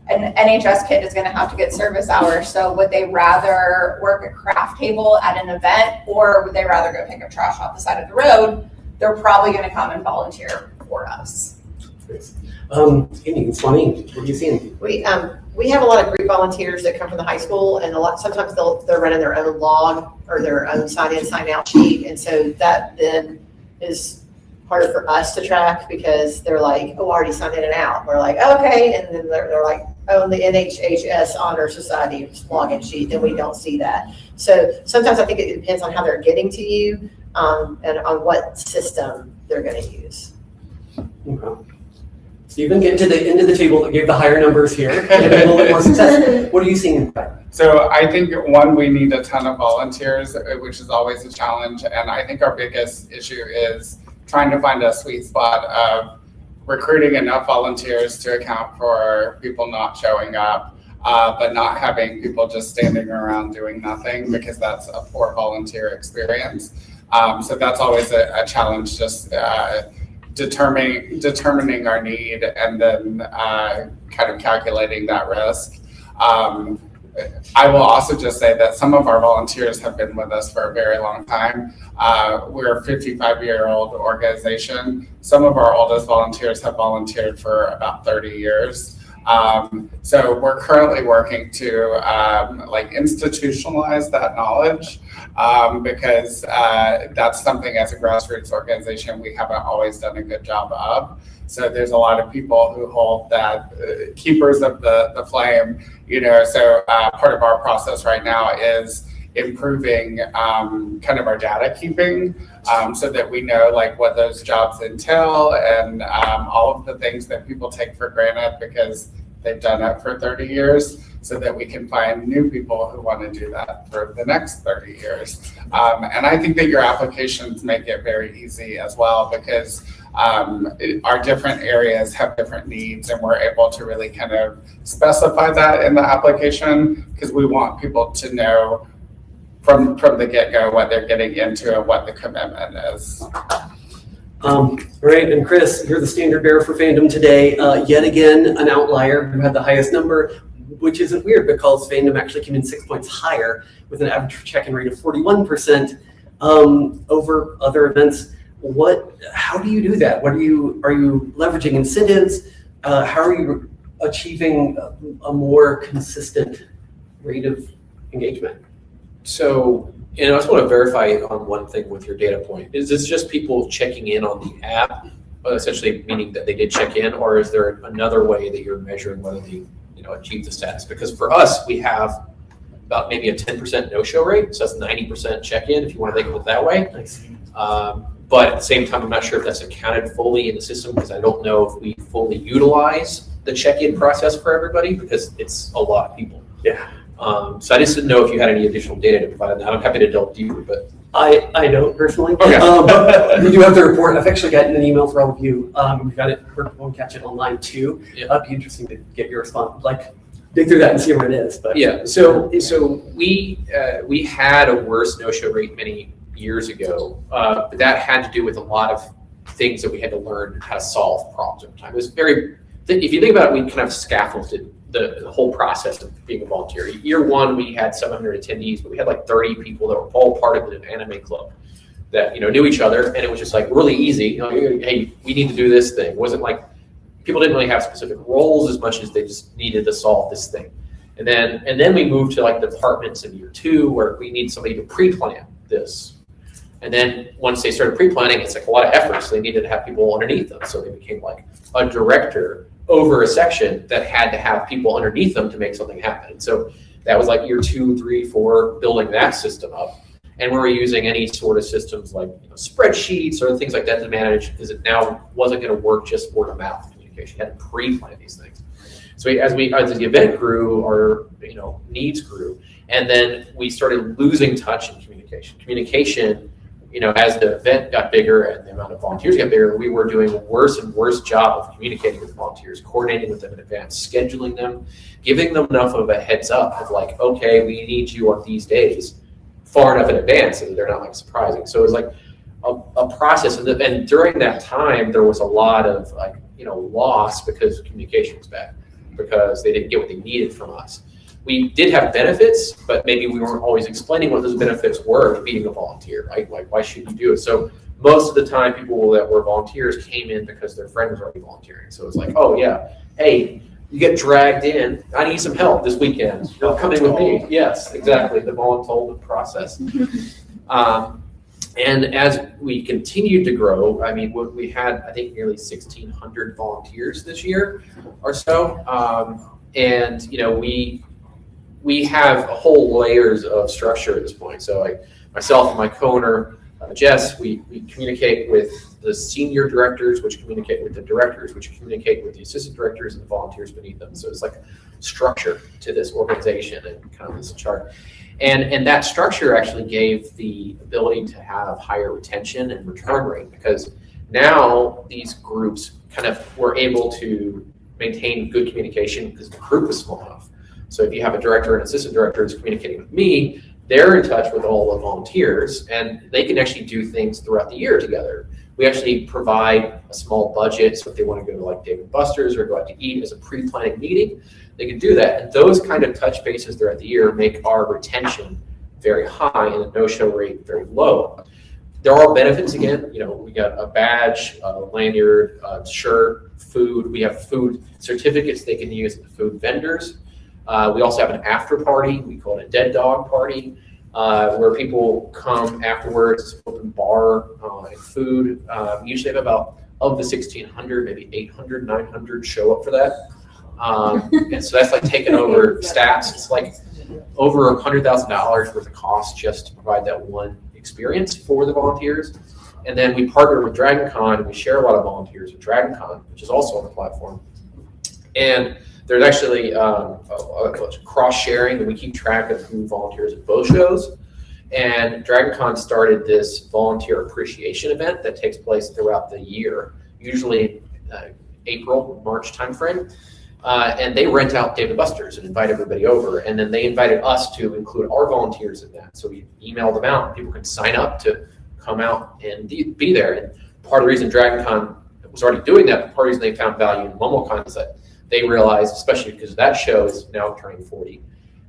An NHS kid is going to have to get service hours. So would they rather work a craft table at an event, or would they rather go pick up trash off the side of the road? They're probably going to come and volunteer for us.
Amy, Suwanee, what are you seeing?
We have a lot of group volunteers that come from the high school, and sometimes they're running their own log or their own sign-in, sign-out sheet, and so that then is harder for us to track because they're like, oh, I already signed in and out. We're like, okay, and then they're like, oh, the NHHS Honor Society login sheet, then we don't see that. So sometimes I think it depends on how they're getting to you and on what system they're going to use.
Okay. Stephen, get to the end of the table that gave the higher numbers here. Get a little bit more success. What are you seeing in practice?
So I think one, we need a ton of volunteers, which is always a challenge. And I think our biggest issue is trying to find a sweet spot of recruiting enough volunteers to account for people not showing up, but not having people just standing around doing nothing, because that's a poor volunteer experience. So that's always a challenge, just determining our need and then kind of calculating that risk. I will also just say that some of our volunteers have been with us for a very long time. We're a 55-year-old organization. Some of our oldest volunteers have volunteered for about 30 years. So we're currently working to like institutionalize that knowledge, because that's something as a grassroots organization we haven't always done a good job of. So there's a lot of people who hold that keepers of the flame, so part of our process right now is improving kind of our data keeping, so that we know like what those jobs entail and all of the things that people take for granted because they've done it for 30 years, so that we can find new people who want to do that for the next 30 years. And I think that your applications make it very easy as well, because our different areas have different needs, and we're able to really kind of specify that in the application, because we want people to know from the get-go what they're getting into and what the commitment is.
Right, and Chris, you're the standard bearer for fandom today. Yet again, an outlier who had the highest number, which isn't weird because fandom actually came in 6 points higher with an average check-in rate of 41% over other events. How do you do that? Are you leveraging incentives? How are you achieving a more consistent rate of engagement?
So, I just want to verify on one thing with your data point. Is this just people checking in on the app, essentially meaning that they did check in, or is there another way that you're measuring whether they achieve the status? Because for us, we have about maybe a 10% no-show rate, so that's 90% check-in if you want to think of it that way.
Nice.
But at the same time, I'm not sure if that's accounted fully in the system, because I don't know if we fully utilize the check-in process for everybody, because it's a lot of people.
Yeah.
So I just didn't know if you had any additional data to provide. Now, I'm happy to delve deeper, but
I don't personally.
Okay.
But we do have the report. I've actually gotten an email for all of you. We've got it. We'll catch it online too.
Yeah.
It'd be interesting to get your response. Like, dig through that and see where it is. But
yeah. So we had a worse no-show rate many years ago, but that had to do with a lot of things that we had to learn how to solve problems over time. It was very. If you think about it, we kind of scaffolded the whole process of being a volunteer. Year one, we had 700 attendees, but we had like 30 people that were all part of an anime club that knew each other, and it was just like really easy. Hey, we need to do this thing. It wasn't like people didn't really have specific roles as much as they just needed to solve this thing. And then we moved to like departments in year two, where we need somebody to pre-plan this. And then once they started pre-planning, it's like a lot of effort, so they needed to have people underneath them. So they became like a director over a section that had to have people underneath them to make something happen. And so that was like year 2, 3, 4, building that system up. And we were using any sort of systems like spreadsheets or things like that to manage, because it now wasn't going to work just word of mouth communication. You had to pre-plan these things. So as the event grew, our needs grew, and then we started losing touch in communication. As the event got bigger and the amount of volunteers got bigger, we were doing a worse and worse job of communicating with volunteers, coordinating with them in advance, scheduling them, giving them enough of a heads up of like, okay, we need you on these days, far enough in advance so that they're not like surprising. So it was like a process, and during that time there was a lot of like loss because communication was bad, because they didn't get what they needed from us. We did have benefits, but maybe we weren't always explaining what those benefits were to being a volunteer, right? Like, why should you do it? So most of the time, people that were volunteers came in because their friend was already volunteering. So it's like, oh yeah, hey, you get dragged in. I need some help this weekend. You're coming with me. Yes, exactly. The voluntold process. And as we continued to grow, I mean, we had, I think, nearly 1,600 volunteers this year or so. And we have whole layers of structure at this point. So like myself and my co-owner, Jess, we communicate with the senior directors, which communicate with the directors, which communicate with the assistant directors and the volunteers beneath them. So it's like structure to this organization and kind of this chart. And that structure actually gave the ability to have higher retention and return rate, because now these groups kind of were able to maintain good communication because the group was small enough. So if you have a director and assistant director who's communicating with me, they're in touch with all the volunteers and they can actually do things throughout the year together. We actually provide a small budget, so if they want to go to like Dave & Buster's or go out to eat as a pre-planning meeting, they can do that. And those kind of touch bases throughout the year make our retention very high and the no-show rate very low. There are benefits again, we got a badge, a lanyard, a shirt, food. We have food certificates they can use at the food vendors. We also have an after party. We call it a dead dog party, where people come afterwards. It's open bar and food. We usually have about, of the 1,600, maybe 800, 900 show up for that. And so that's like taking over stats. It's like over $100,000 worth of cost just to provide that one experience for the volunteers. And then we partner with DragonCon, and we share a lot of volunteers with DragonCon, which is also on the platform. And there's actually cross-sharing, and we keep track of who volunteers at both shows. And DragonCon started this volunteer appreciation event that takes place throughout the year, usually April, March timeframe. And they rent out Dave & Buster's and invite everybody over. And then they invited us to include our volunteers in that. So we emailed them out. People can sign up to come out and be there. And part of the reason DragonCon was already doing that, but part of the reason they found value in MomoCon is that they realized, especially because that show is now turning 40,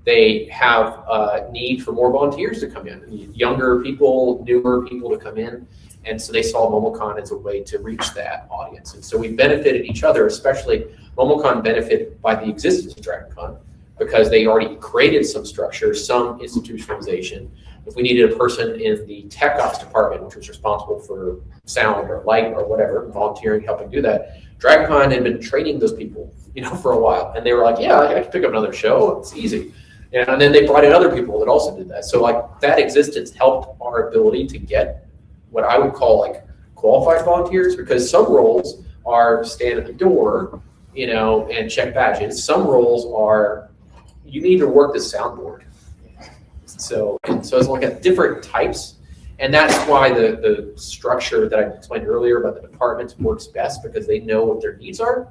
they have a need for more volunteers to come in, younger people, newer people to come in. And so they saw MomoCon as a way to reach that audience. And so we benefited each other, especially MomoCon benefited by the existence of DragonCon because they already created some structure, some institutionalization. If we needed a person in the tech ops department, which was responsible for sound or light or whatever, volunteering, helping do that, DragonCon had been training those people, for a while. And they were like, yeah, I can pick up another show. It's easy. And then they brought in other people that also did that. So like that existence helped our ability to get what I would call like qualified volunteers, because some roles are stand at the door, and check badges. Some roles are, you need to work the soundboard. So it's like at different types. And that's why the structure that I explained earlier about the departments works best, because they know what their needs are.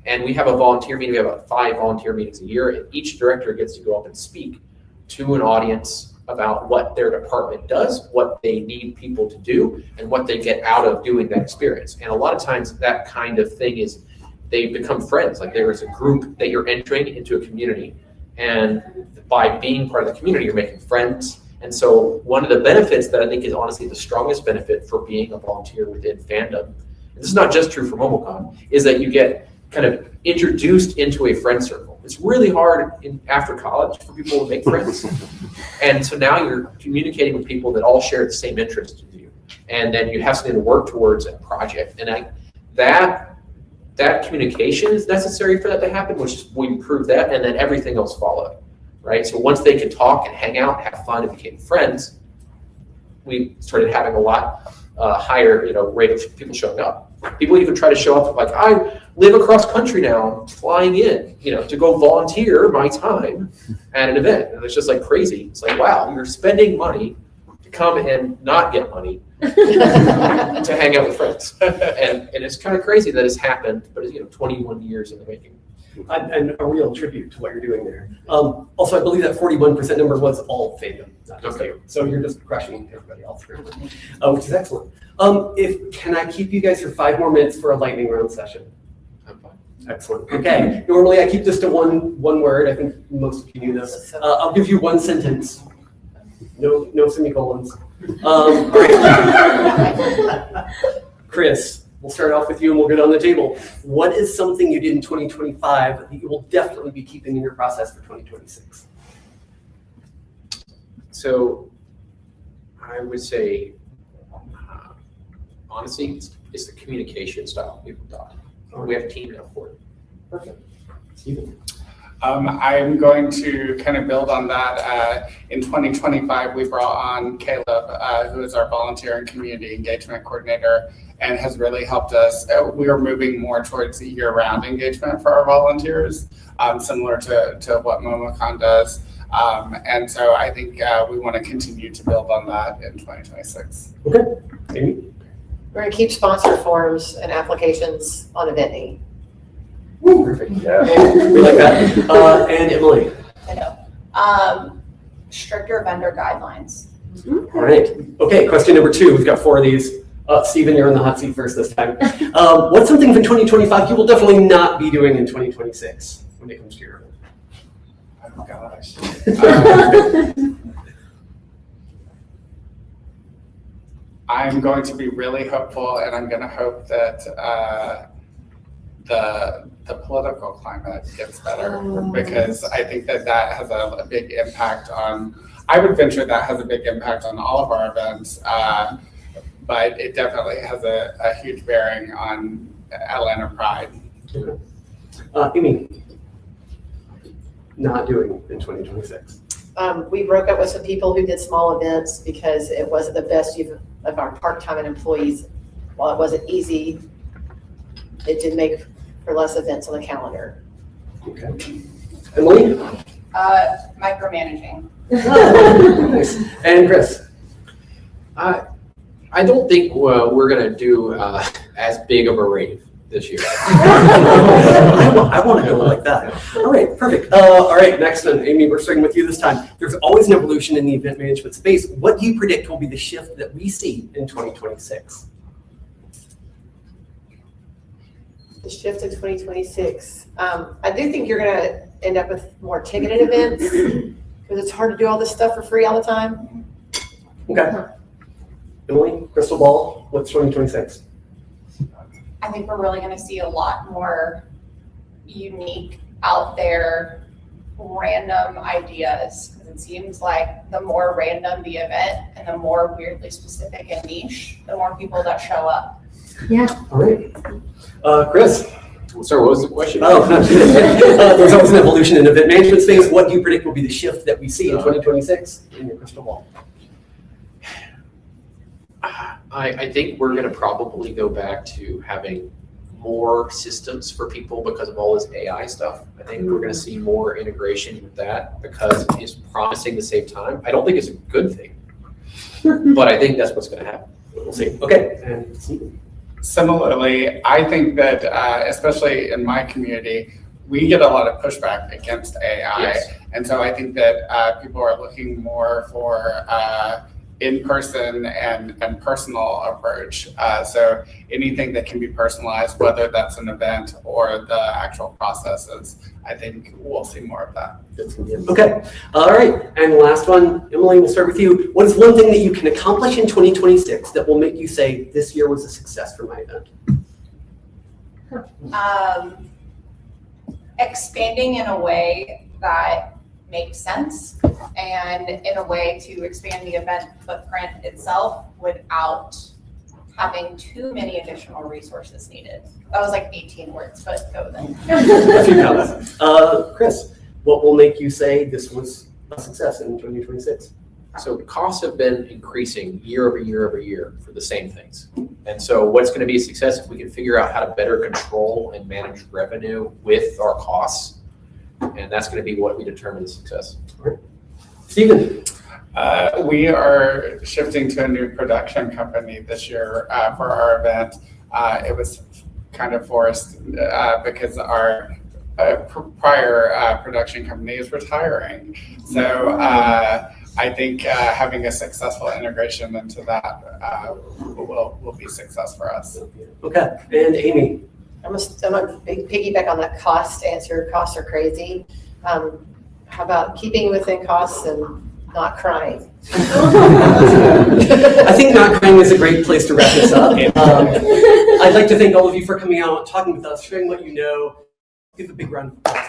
And we have a volunteer meeting. We have about 5 volunteer meetings a year, and each director gets to go up and speak to an audience about what their department does, what they need people to do, and what they get out of doing that experience. And a lot of times that kind of thing is they become friends. Like there is a group that you're entering into a community, and by being part of the community, you're making friends. And so one of the benefits that I think is honestly the strongest benefit for being a volunteer within fandom, and this is not just true for MomoCon, is that you get kind of introduced into a friend circle. It's really hard after college for people to make friends. And so now you're communicating with people that all share the same interest as you. And then you have something to work towards a project. And that communication is necessary for that to happen, which we proved that, and then everything else followed, right? So once they could talk and hang out, have fun, and became friends, we started having a lot higher, rate of people showing up. People even try to show up like, I live across country now, I'm flying in, to go volunteer my time at an event. And it's just like crazy. It's like, wow, you're spending money to come and not get money to hang out with friends. and it's kind of crazy that it's happened, but it's 21 years in the making.
And a real tribute to what you're doing there. Also, I believe that 41% number was all fandom, not just you. So you're just crushing everybody else, which is excellent. Can I keep you guys for 5 more minutes for a lightning round session?
I'm fine.
Excellent. Okay. Normally I keep this to one word. I think most of you do this. I'll give you 1 sentence. No semicolons. All right. Chris. We'll start off with you and we'll get on the table. What is something you did in 2025 that you will definitely be keeping in your process for 2026?
So I would say, honestly, it's the communication style people talk. We have a team now for it.
Perfect. Steven.
I'm going to kind of build on that. In 2025, we brought on Caleb, who is our volunteer and community engagement coordinator, and has really helped us. We are moving more towards year-round engagement for our volunteers, similar to what MomoCon does. And so I think we want to continue to build on that in 2026.
Okay. Amy?
We're gonna keep sponsor forms and applications on Eventeny.
Perfect. Yeah. We like that. And Emily?
I know. Stricter vendor guidelines.
All right. Okay, question number 2. We've got 4 of these. Stephen, you're in the hot seat first this time. What's something from 2025 you will definitely not be doing in 2026 when it comes to your event?
Oh gosh. I'm going to be really hopeful, and I'm going to hope that the political climate gets better, because I think that has a big impact on. I would venture that has a big impact on all of our events, but it definitely has a huge bearing on Atlanta Pride.
Amy, not doing in 2026.
We broke up with some people who did small events because it wasn't the best use of our part-time and employees. While it wasn't easy, it did make for less events on the calendar.
Okay. Emily?
Micromanaging.
Nice. And Chris?
I don't think we're going to do as big of a rave this year.
I want to go like that. All right, perfect. All right, next one. Amy, we're starting with you this time. There's always an evolution in the event management space. What do you predict will be the shift that we see in 2026?
The shift in 2026. I do think you're going to end up with more ticketed events because it's hard to do all this stuff for free all the time.
Okay. Emily, crystal ball, what's 2026?
I think we're really going to see a lot more unique, out there, random ideas. Because it seems like the more random the event and the more weirdly specific and niche, the more people that show up.
All right. Chris?
Sorry, what was the question?
Oh, there's always an evolution in event management space. What do you predict will be the shift that we see in 2026 in your crystal ball?
I think we're going to probably go back to having more systems for people because of all this AI stuff. I think we're going to see more integration with that because it's promising to save time. I don't think it's a good thing, but I think that's what's going to happen.
We'll see. Okay. And Stephen?
Similarly, I think that especially in my community, we get a lot of pushback against AI.
Yes.
And so I think that people are looking more for in-person and personal approach. So anything that can be personalized, whether that's an event or the actual processes, I think we'll see more of that.
Okay. All right. And last one, Emily, we'll start with you. What is one thing that you can accomplish in 2026 that will make you say this year was a success for my event?
Expanding in a way that makes sense and in a way to expand the event footprint itself without having too many additional resources needed. That was like 18 words, but go with it.
A few comments. Chris, what will make you say this was a success in 2026?
So costs have been increasing year over year over year for the same things. And so what's going to be a success if we can figure out how to better control and manage revenue with our costs. And that's going to be what we determine as success.
All right. Stephen?
We are shifting to a new production company this year for our event. It was kind of forced because our prior production company is retiring. So I think having a successful integration into that will be success for us.
Okay. And Amy?
I'm a big piggyback on that cost answer. Costs are crazy. How about keeping within costs and not crying?
I think not crying is a great place to wrap this up. I'd like to thank all of you for coming out, talking with us, sharing what you know. Give a big round of applause.